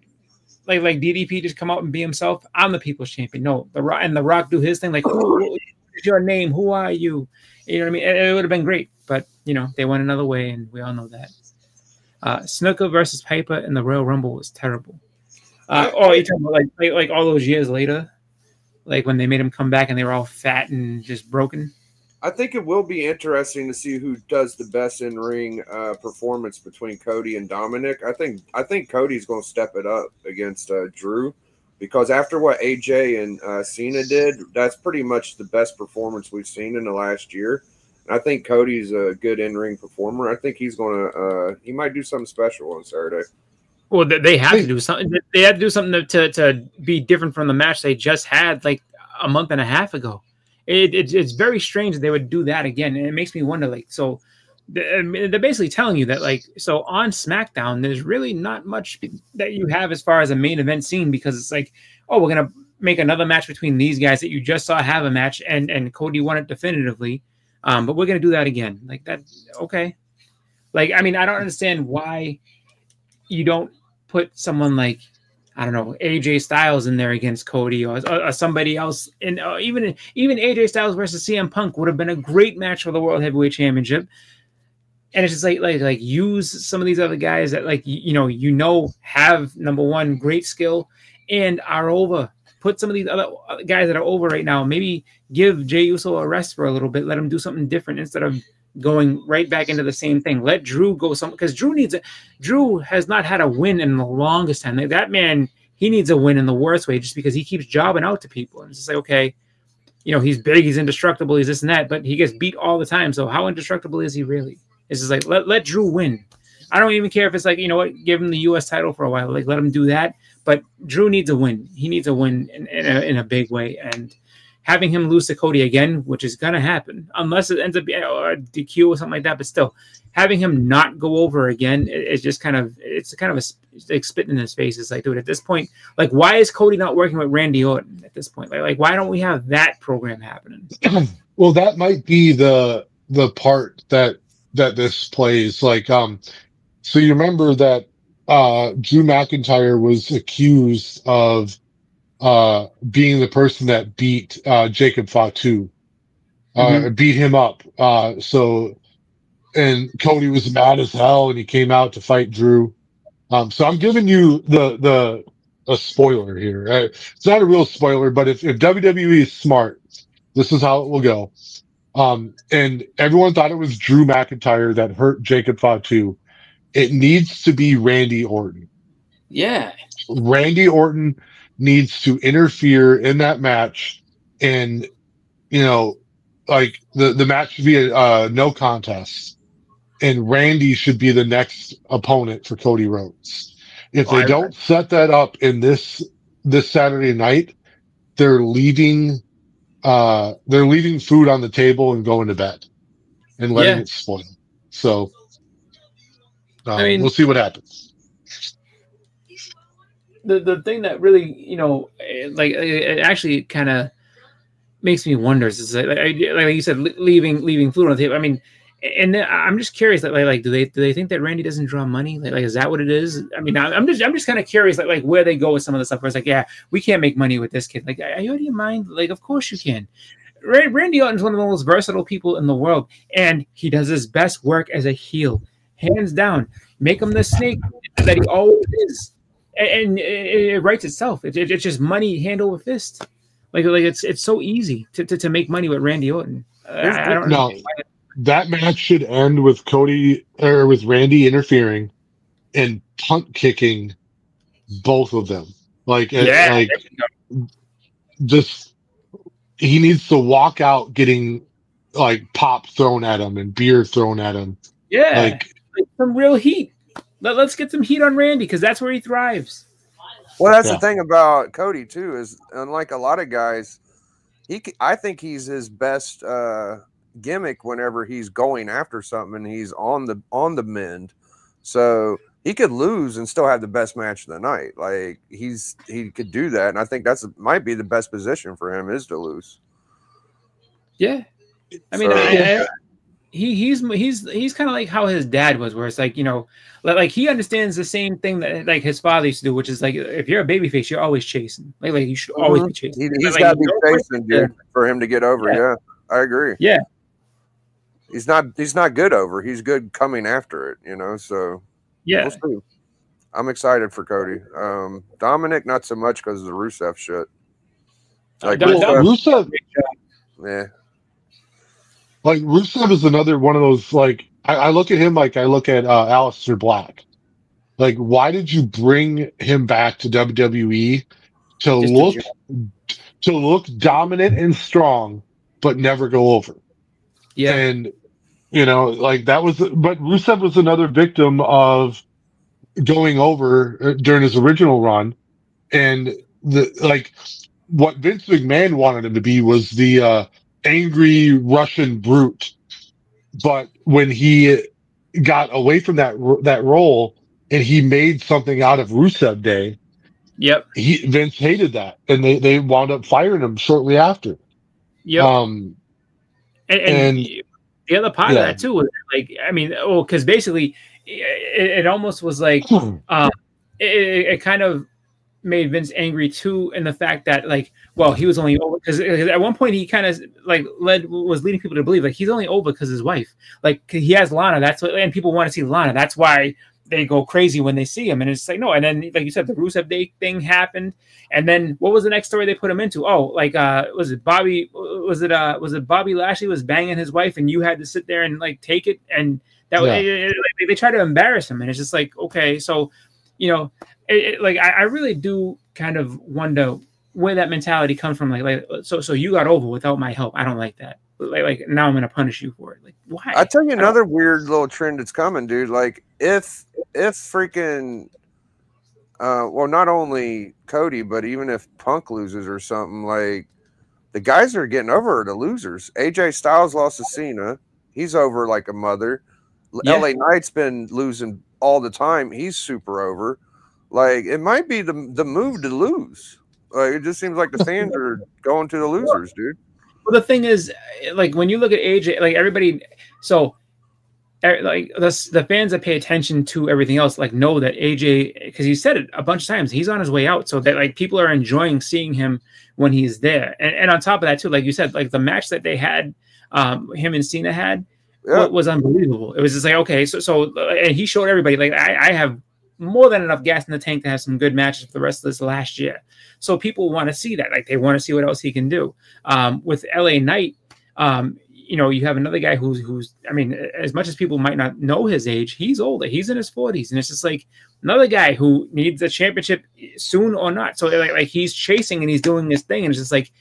like DDP just come out and be himself. I'm the People's Champion. No, The Rock do his thing. Like, who is your name? Who are you? You know what I mean? It would have been great, but they went another way, and we all know that. Snuka versus Piper in the Royal Rumble was terrible. You're talking about like all those years later, like when they made him come back and they were all fat and just broken. I think it will be interesting to see who does the best in ring performance between Cody and Dominic. I think Cody's going to step it up against Drew, because after what AJ and Cena did, that's pretty much the best performance we've seen in the last year. I think Cody's a good in-ring performer. I think he's going to he might do something special on Saturday. Well, they have to do something. They had to do something to be different from the match they just had like a month and a half ago. It's very strange that they would do that again, and it makes me wonder. Like, so they're basically telling you that, like, so on SmackDown, there's really not much that you have as far as a main event scene, because it's like, oh, we're gonna make another match between these guys that you just saw have a match, and Cody won it definitively. But we're going to do that again. Like that. Okay. Like, I mean, I don't understand why you don't put someone like, I don't know, AJ Styles in there against Cody or somebody else. And even AJ Styles versus CM Punk would have been a great match for the World Heavyweight Championship. And it's just like use some of these other guys that have, number one, great skill and are over. Put some of these other guys that are over right now. Maybe give Jey Uso a rest for a little bit. Let him do something different instead of going right back into the same thing. Let Drew go because Drew has not had a win in the longest time. Like, that man, he needs a win in the worst way, just because he keeps jobbing out to people. And it's just like, okay, he's big, he's indestructible, he's this and that, but he gets beat all the time. So how indestructible is he really? It's just like, let Drew win. I don't even care if it's like, give him the U.S. title for a while. Like, let him do that. But Drew needs a win. He needs a win in a big way. And having him lose to Cody again, which is going to happen, unless it ends up being a DQ or something like that. But still, having him not go over again is just kind of like spitting in his face. It's like, dude, at this point, like, why is Cody not working with Randy Orton at this point? Like why don't we have that program happening? Well, that might be the part that this plays. Like, so you remember that Drew McIntyre was accused of being the person that beat Jacob Fatu, beat him up. And Cody was mad as hell, and he came out to fight Drew. So I'm giving you a spoiler here. It's not a real spoiler, but if WWE is smart, this is how it will go. And everyone thought it was Drew McIntyre that hurt Jacob Fatu. It needs to be Randy Orton. Yeah. Randy Orton needs to interfere in that match, and like the match should be a no contest, and Randy should be the next opponent for Cody Rhodes. If they don't set that up in this Saturday night, they're leaving food on the table and going to bed and letting it spoil. So we'll see what happens. The thing that really, it actually kind of makes me wonder is like you said, leaving food on the table. I mean, and then I'm just curious that do they think that Randy doesn't draw money? Like is that what it is? I mean, I'm just kind of curious like where they go with some of the stuff. Where it's like, yeah, we can't make money with this kid. Like, are you out of your mind? Like, of course you can. Randy Orton's one of the most versatile people in the world, and he does his best work as a heel, hands down. Make him the snake that he always is, and it writes itself. It's just money hand over fist. Like it's so easy to make money with Randy Orton. I don't know. That match should end with Cody or with Randy interfering and punt kicking both of them. Just he needs to walk out getting like pop thrown at him and beer thrown at him. Yeah, like some real heat. Let's get some heat on Randy because that's where he thrives. Well, that's the thing about Cody too is unlike a lot of guys, I think he's his best gimmick whenever he's going after something and he's on the mend. So he could lose and still have the best match of the night. Like he could do that, and I think might be the best position for him is to lose. Yeah, I mean, he's kind of like how his dad was, where it's like, you know, like he understands the same thing that like his father used to do, which is like if you're a babyface, you're always chasing. Like you should always be chasing. He's got to be chasing, dude, for him to get over. Yeah, I agree. Yeah, he's not good over. He's good coming after it. You know, so yeah. We'll see. I'm excited for Cody. Dominic, not so much because of the Rusev shit. Like Rusev, yeah. Like Rusev is another one of those. Like I look at him like I look at Aleister Black. Like, why did you bring him back to WWE to look dominant and strong, but never go over? Yeah, and you know, like that was. But Rusev was another victim of going over during his original run, and what Vince McMahon wanted him to be was the angry Russian brute. But when he got away from that role and he made something out of Rusev Day, Vince hated that, and they wound up firing him shortly after. Yep. And the other part of that too was like, I mean, because basically it almost was like it kind of made Vince angry too, in the fact that like, well, he was only over because at one point he kind of like was leading people to believe like he's only over because his wife, like he has Lana, that's what, and people want to see Lana, that's why they go crazy when they see him, and it's like no, and then like you said, the Rusev Day thing happened, and then what was the next story they put him into? Oh, like was it Bobby Lashley was banging his wife, and you had to sit there and like take it, and that they try to embarrass him, and it's just like, okay, so you know, like I really do kind of wonder where that mentality comes from. Like so you got over without my help. I don't like that. Like now I'm gonna punish you for it. Like why? I'll tell you another weird little trend that's coming, dude. Like if freaking well, not only Cody, but even if Punk loses or something, like the guys that are getting over are the losers. AJ Styles lost to Cena. He's over like a mother. LA Knight's been losing all the time. He's super over. Like it might be the move to lose. Like it just seems like the fans are going to the losers, dude. Well, the thing is, like when you look at AJ, like everybody, so like the fans that pay attention to everything else, like know that AJ, because he said it a bunch of times, he's on his way out, so that like people are enjoying seeing him when he's there. And on top of that too, like you said, like the match that they had, him and Cena had, was unbelievable. It was just like, okay, so and he showed everybody like I have more than enough gas in the tank to have some good matches for the rest of this last year. So people want to see that. Like they want to see what else he can do. With LA Knight, you know, you have another guy who's I mean, as much as people might not know his age, he's older. He's in his 40s. And it's just like another guy who needs a championship soon or not. So like he's chasing and he's doing this thing. And it's just like,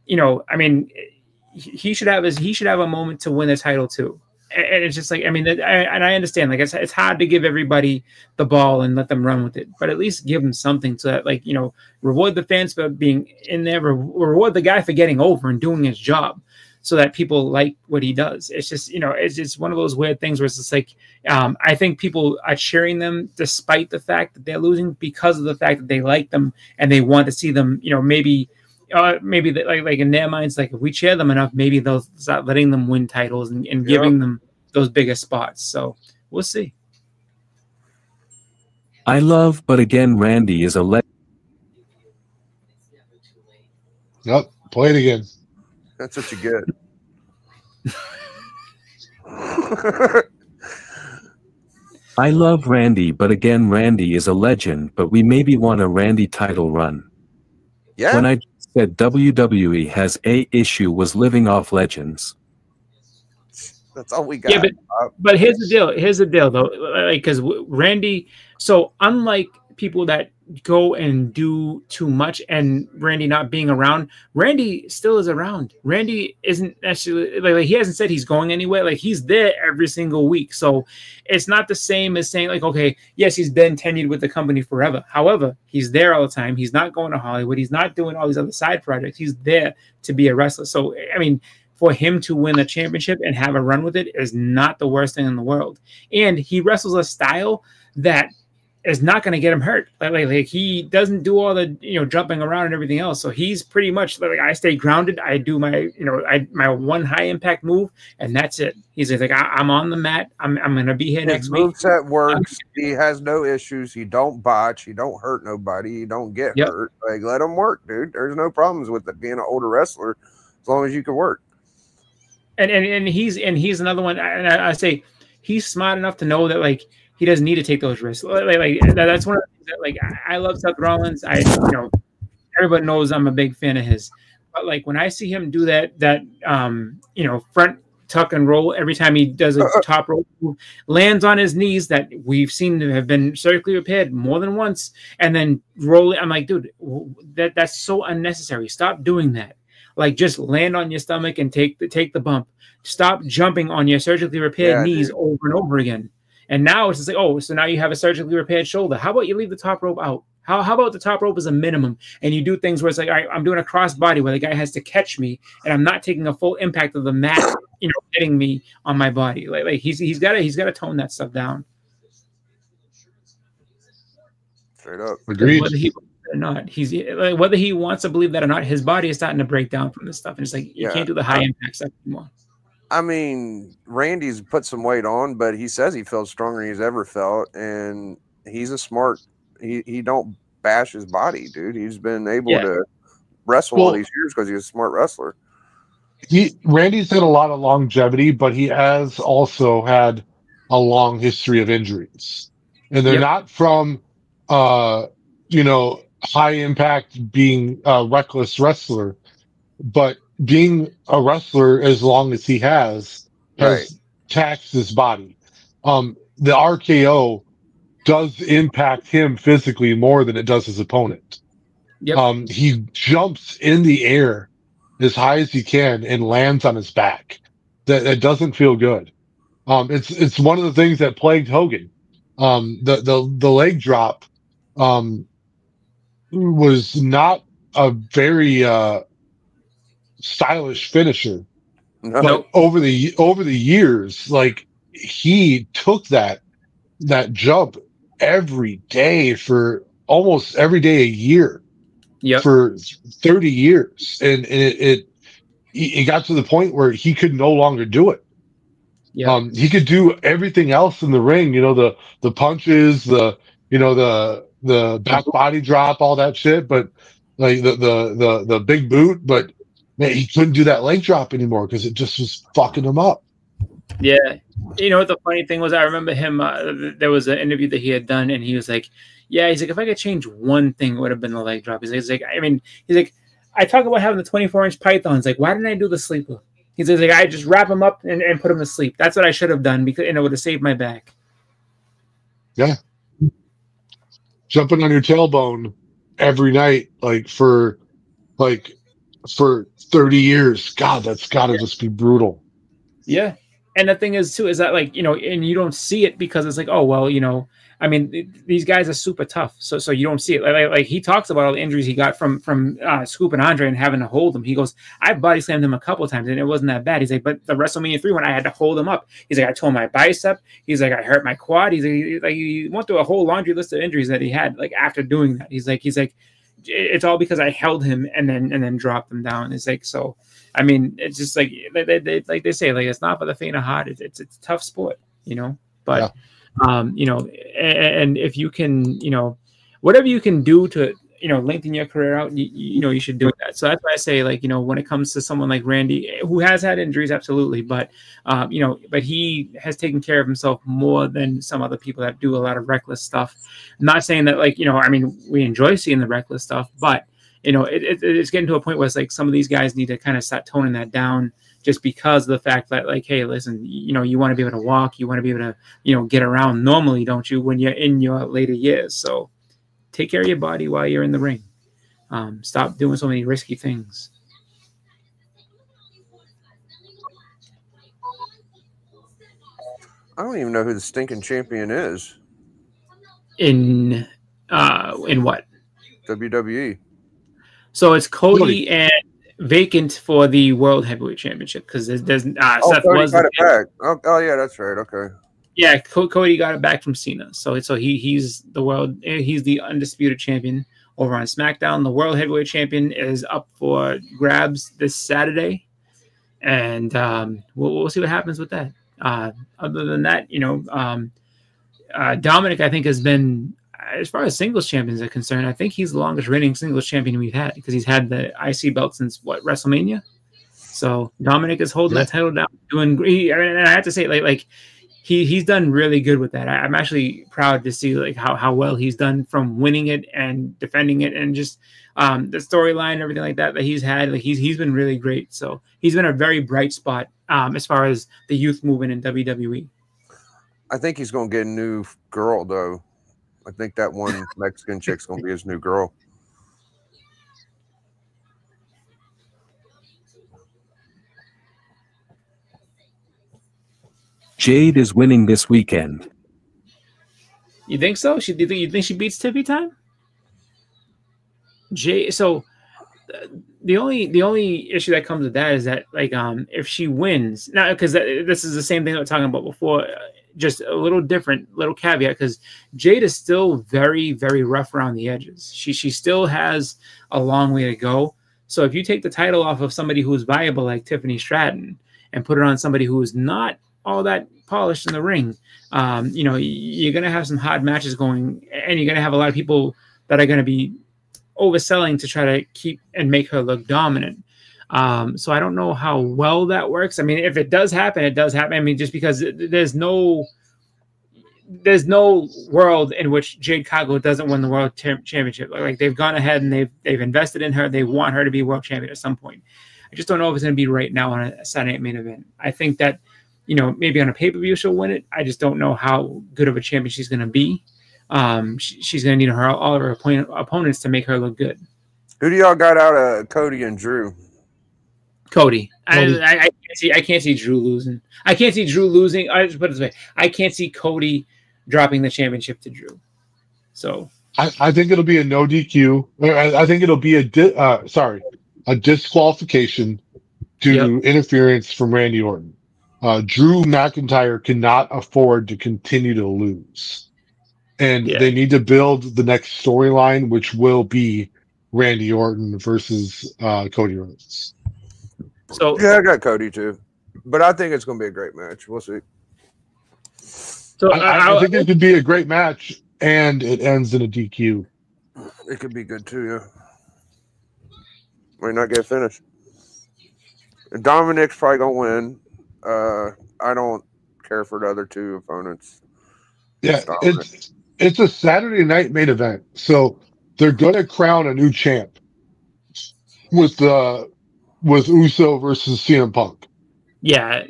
you know, I mean, he should have a moment to win the title too. And it's just like, I mean, and I understand, like it's hard to give everybody the ball and let them run with it, but at least give them something to that, like, you know, reward the fans for being in there, reward the guy for getting over and doing his job, so that people like what he does. It's just, you know, it's just one of those weird things where it's just like, I think people are cheering them despite the fact that they're losing because of the fact that they like them and they want to see them, you know, maybe that like in their minds, like if we cheer them enough, maybe they'll start letting them win titles and giving them those bigger spots. So we'll see. I love, but again, Randy is a Yep, play it again. That's what you get. I love Randy, but again, Randy is a legend, but we maybe want a Randy title run. Yeah. When I said WWE has a issue was living off legends. That's all we got. Yeah, but here's the deal. Here's the deal, though, like because Randy. So unlike people that go and do too much, and Randy not being around, Randy still is around. Randy isn't necessarily like he hasn't said he's going anywhere. Like he's there every single week. So it's not the same as saying like, okay, yes, he's been tenured with the company forever. However, he's there all the time. He's not going to Hollywood. He's not doing all these other side projects. He's there to be a wrestler. So I mean, for him to win a championship and have a run with it is not the worst thing in the world. And he wrestles a style that is not going to get him hurt. Like he doesn't do all the jumping around and everything else. So he's pretty much like I stay grounded. I do my my one high impact move, and that's it. He's like I'm on the mat. I'm going to be here next week. His moveset works. He has no issues. He don't botch. He don't hurt nobody. He don't get hurt. Like let him work, dude. There's no problems with it being an older wrestler as long as you can work. And he's another one. And I say he's smart enough to know that like he doesn't need to take those risks. Like that's one of the things that like I love Seth Rollins. Everybody knows I'm a big fan of his. But like when I see him do that front tuck and roll every time he does a top rope move, lands on his knees that we've seen to have been surgically repaired more than once, and then roll it. I'm like, dude, that's so unnecessary. Stop doing that. Like just land on your stomach and take the bump. Stop jumping on your surgically repaired knees over and over again. And now it's just like, oh, so now you have a surgically repaired shoulder. How about you leave the top rope out? How about the top rope is a minimum, and you do things where it's like, all right, I'm doing a cross body where the guy has to catch me, and I'm not taking a full impact of the mat, hitting me on my body. Like he's got to tone that stuff down. Straight up, agreed. Whether he or not, he's like, whether he wants to believe that or not, his body is starting to break down from this stuff, and it's like you can't do the high impact stuff anymore. I mean, Randy's put some weight on, but he says he feels stronger than he's ever felt, and he's a smart. He don't bash his body, dude. He's been able to wrestle all these years because he's a smart wrestler. Randy's had a lot of longevity, but he has also had a long history of injuries, and they're not from high impact being a reckless wrestler, but being a wrestler as long as he has taxed his body. The RKO does impact him physically more than it does his opponent. He jumps in the air as high as he can and lands on his back. That doesn't feel good. It's one of the things that plagued Hogan. The leg drop was not a very stylish finisher. But over the years, like he took that jump every day for almost every day a year for 30 years, and it got to the point where he could no longer do it. He could do everything else in the ring, the punches, the back body drop, all that shit, but like the big boot, but man, he couldn't do that leg drop anymore because it just was fucking him up. Yeah. You know what the funny thing was? I remember him, there was an interview that he had done, and he was like, he's like, if I could change one thing, it would have been the leg drop. He's like, I talk about having the 24-inch pythons. Like, why didn't I do the sleeper? He says, like, I just wrap him up and put him to sleep. That's what I should have done because it would have saved my back. Yeah. Jumping on your tailbone every night, for 30 years. God, that's got to just be brutal. Yeah. And the thing is, too, is that, and you don't see it because it's like, oh, well, I mean, these guys are super tough. So you don't see it. Like he talks about all the injuries he got from Scoop and Andre and having to hold him. He goes, I body slammed him a couple of times and it wasn't that bad. He's like, but the WrestleMania 3 when I had to hold him up, he's like, I tore my bicep. He's like, I hurt my quad. He's like, he went through a whole laundry list of injuries that he had after doing that. He's like, it's all because I held him and then dropped him down. It's like, so, I mean, it's just like they say, it's not for the faint of heart. It's a tough sport, but, and if you can, whatever you can do to lengthen your career out, you should do that. So that's why I say, like, when it comes to someone like Randy, who has had injuries, absolutely, but but he has taken care of himself more than some other people that do a lot of reckless stuff. I'm not saying that, like, we enjoy seeing the reckless stuff, but it's getting to a point where it's like some of these guys need to kind of start toning that down, just because of the fact that, like, hey, listen, you want to be able to walk, you want to be able to, get around normally, don't you, when you're in your later years? So take care of your body while you're in the ring. Stop doing so many risky things. I don't even know who the stinking champion is. In what? WWE. So it's Cody and vacant for the World Heavyweight Championship, because there's Seth Cody was got it back. Oh, yeah, that's right. Okay. Yeah, Cody got it back from Cena. So he's the undisputed champion over on SmackDown. The World Heavyweight Champion is up for grabs this Saturday, and we'll see what happens with that. Other than that, Dominic, I think, has been, as far as singles champions are concerned, I think he's the longest reigning singles champion we've had, because he's had the IC belt since WrestleMania. So Dominic is holding that title down, doing great. And I have to say, like he's done really good with that. I'm actually proud to see, like, how well he's done from winning it and defending it, and just the storyline and everything like that he's had. Like he's been really great. So he's been a very bright spot as far as the youth movement in WWE. I think he's going to get a new girl, though. I think that one Mexican chick's going to be his new girl. Jade is winning this weekend. You think so? You think she beats Tiffy Time? So the only issue that comes with that is that, like, if she wins now, because this is the same thing that we were talking about before, just a little different, little caveat, because Jade is still very, very rough around the edges. She still has a long way to go. So if you take the title off of somebody who's viable like Tiffany Stratton and put it on somebody who is not all that polished in the ring, you're going to have some hard matches going, and you're going to have a lot of people that are going to be overselling to try to keep and make her look dominant. So I don't know how well that works. I mean, if it does happen, it does happen. I mean, just because there's no world in which Jade Cargill doesn't win the world championship. Like they've gone ahead and they've invested in her. They want her to be world champion at some point. I just don't know if it's going to be right now on a Saturday Night Main Event. I think that, maybe on a pay-per-view she'll win it. I just don't know how good of a champion she's going to be. She's going to need all of her opponents to make her look good. Who do y'all got out of Cody and Drew? Cody. I can't see Drew losing. I can't see Drew losing. I just put it this way: I can't see Cody dropping the championship to Drew. So I think it'll be a no DQ. I think it'll be a disqualification due to interference from Randy Orton. Drew McIntyre cannot afford to continue to lose, and they need to build the next storyline, which will be Randy Orton versus Cody Rhodes. So yeah, I got Cody too, but I think it's going to be a great match. We'll see. So I think it could be a great match, and it ends in a DQ. It could be good too, yeah. Might not get finished. Dominic's probably going to win. I don't care for the other two opponents. Yeah, it's a Saturday Night Main Event, so they're going to crown a new champ with Uso versus CM Punk. Yeah.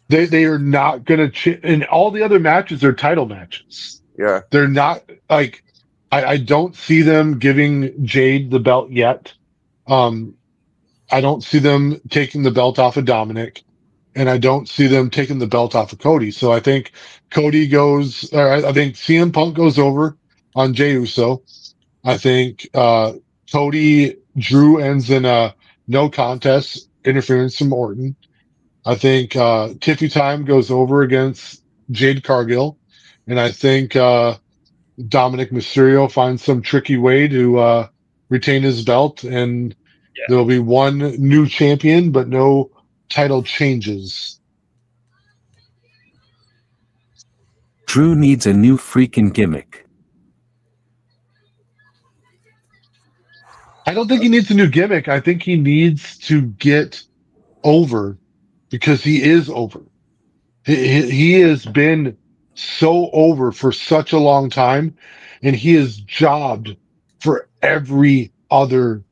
They are not going to and all the other matches are title matches. Yeah. They're not, like, I don't see them giving Jade the belt yet. I don't see them taking the belt off of Dominic, and I don't see them taking the belt off of Cody. So I think I think CM Punk goes over on Jey Uso. I think Cody Drew ends in a no contest, interference from Orton. I think Tiffy Time goes over against Jade Cargill. And I think Dominic Mysterio finds some tricky way to retain his belt. And there'll be one new champion, but no title changes. Drew needs a new freaking gimmick. I don't think he needs a new gimmick. I think he needs to get over because he is over. He has been so over for such a long time, and he has jobbed for every other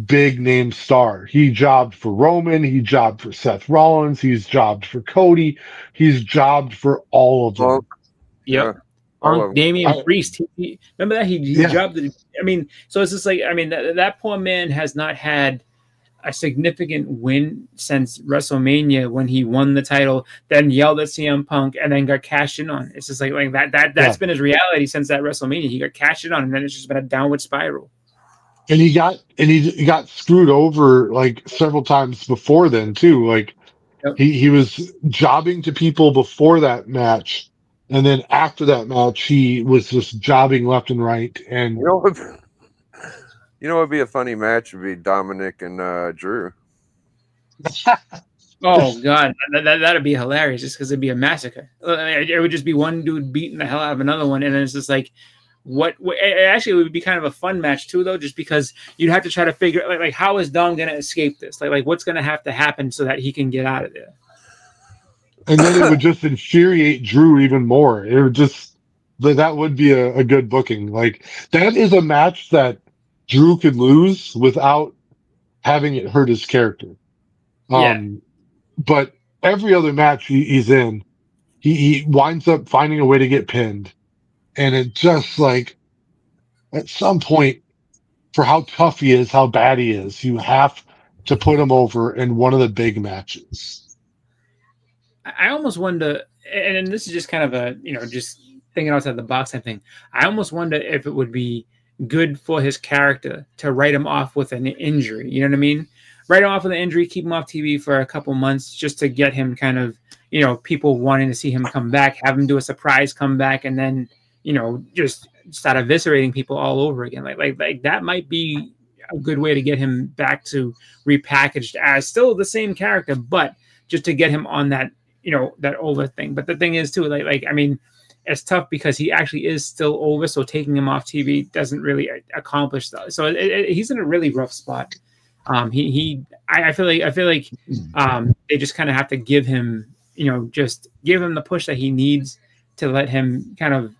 big name star. He jobbed for Roman. He jobbed for Seth Rollins. He's jobbed for Cody. He's jobbed for all of them. Yep. Damian Priest. Remember that he jobbed. I mean, so it's just like, I mean, that poor man has not had a significant win since WrestleMania when he won the title, then yelled at CM Punk, and then got cashed in on. It's just like that's been his reality since that WrestleMania. He got cashed in on, and then it's just been a downward spiral. And he got screwed over like several times before then too. Like he was jobbing to people before that match, and then after that match, he was just jobbing left and right. And you know what would be a funny match would be Dominic and Drew. Oh God, that'd be hilarious just because it'd be a massacre. It would just be one dude beating the hell out of another one, and then it's just like, actually, it would be kind of a fun match too, though, just because you'd have to try to figure out like how is Dom gonna escape this? Like what's gonna have to happen so that he can get out of there? And then it would just infuriate Drew even more. It would just that would be a good booking. Like that is a match that Drew could lose without having it hurt his character. But every other match he's in, he winds up finding a way to get pinned. And it just like, at some point, for how tough he is, how bad he is, you have to put him over in one of the big matches. I almost wonder, and this is just kind of a, just thinking outside the box type thing. I almost wonder if it would be good for his character to write him off with an injury. You know what I mean? Write him off with an injury, keep him off TV for a couple months just to get him kind of, people wanting to see him come back, have him do a surprise comeback, and then, just start eviscerating people all over again. Like that might be a good way to get him back to repackaged as still the same character, but just to get him on that, that over thing. But the thing is too, I mean, it's tough because he actually is still over. So taking him off TV doesn't really accomplish that. So he's in a really rough spot. I feel like they just kind of have to give him, just give him the push that he needs to let him kind of,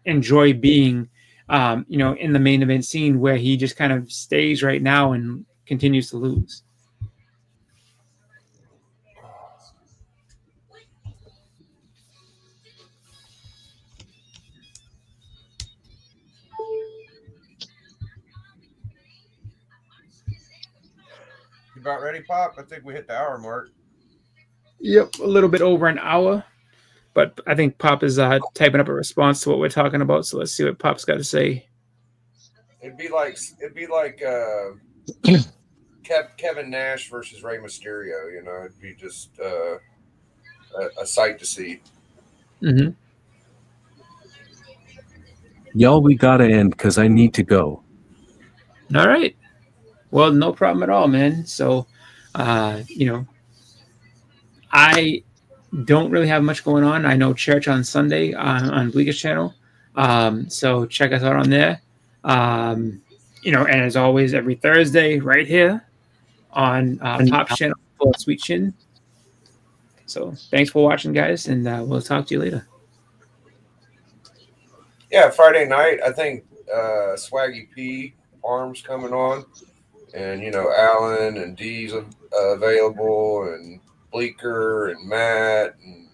enjoy being, in the main event scene where he just kind of stays right now and continues to lose. You about ready, Pop? I think we hit the hour mark. Yep, a little bit over an hour. But I think Pop is typing up a response to what we're talking about. So let's see what Pop's got to say. It'd be like Kevin Nash versus Rey Mysterio. It'd be just a sight to see. Mm-hmm. Y'all, we gotta end because I need to go. All right. Well, no problem at all, man. So, I don't really have much going on. I know church on Sunday on Bleaker's channel. So check us out on there. And as always, every Thursday right here on Pop's channel for Sweet Chin. So thanks for watching, guys, and we'll talk to you later. Yeah, Friday night, I think Swaggy P Arms coming on. And, Alan and Dee's available, and Bleeker and Matt and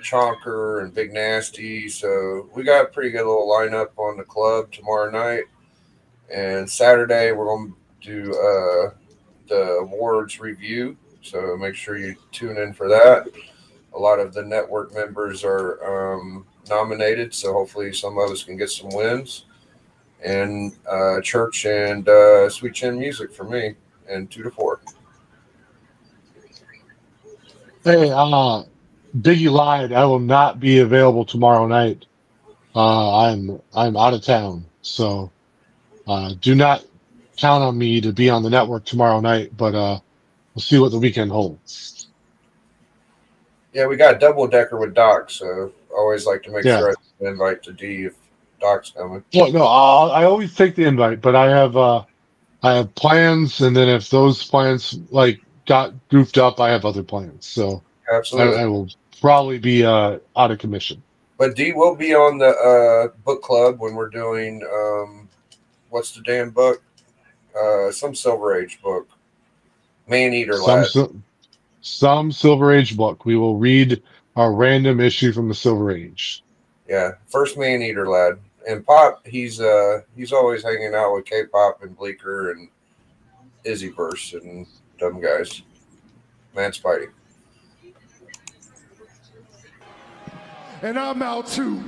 Chonker and Big Nasty. So we got a pretty good little lineup on the club tomorrow night. And Saturday we're going to do the awards review. So make sure you tune in for that. A lot of the network members are nominated, so hopefully some of us can get some wins. And church and Sweet Chin music for me, and 2 to 4. Hey, Biggie lied. I will not be available tomorrow night. I'm out of town, so do not count on me to be on the network tomorrow night. But we'll see what the weekend holds. Yeah, we got double decker with Doc, so always like to make sure I invite to D if Doc's coming. Well, no, I always take the invite, but I have I have plans, and then if those plans like got goofed up, I have other plans. So Absolutely. I will probably be out of commission. But D will be on the book club when we're doing what's the damn book? Some Silver Age book. Man Eater Lad. Some Silver Age book. We will read our random issue from the Silver Age. Yeah, first Man Eater Lad. And Pop, he's always hanging out with K-Pop and Bleeker and Izzyverse and them guys. Man Spidey. And I'm out too.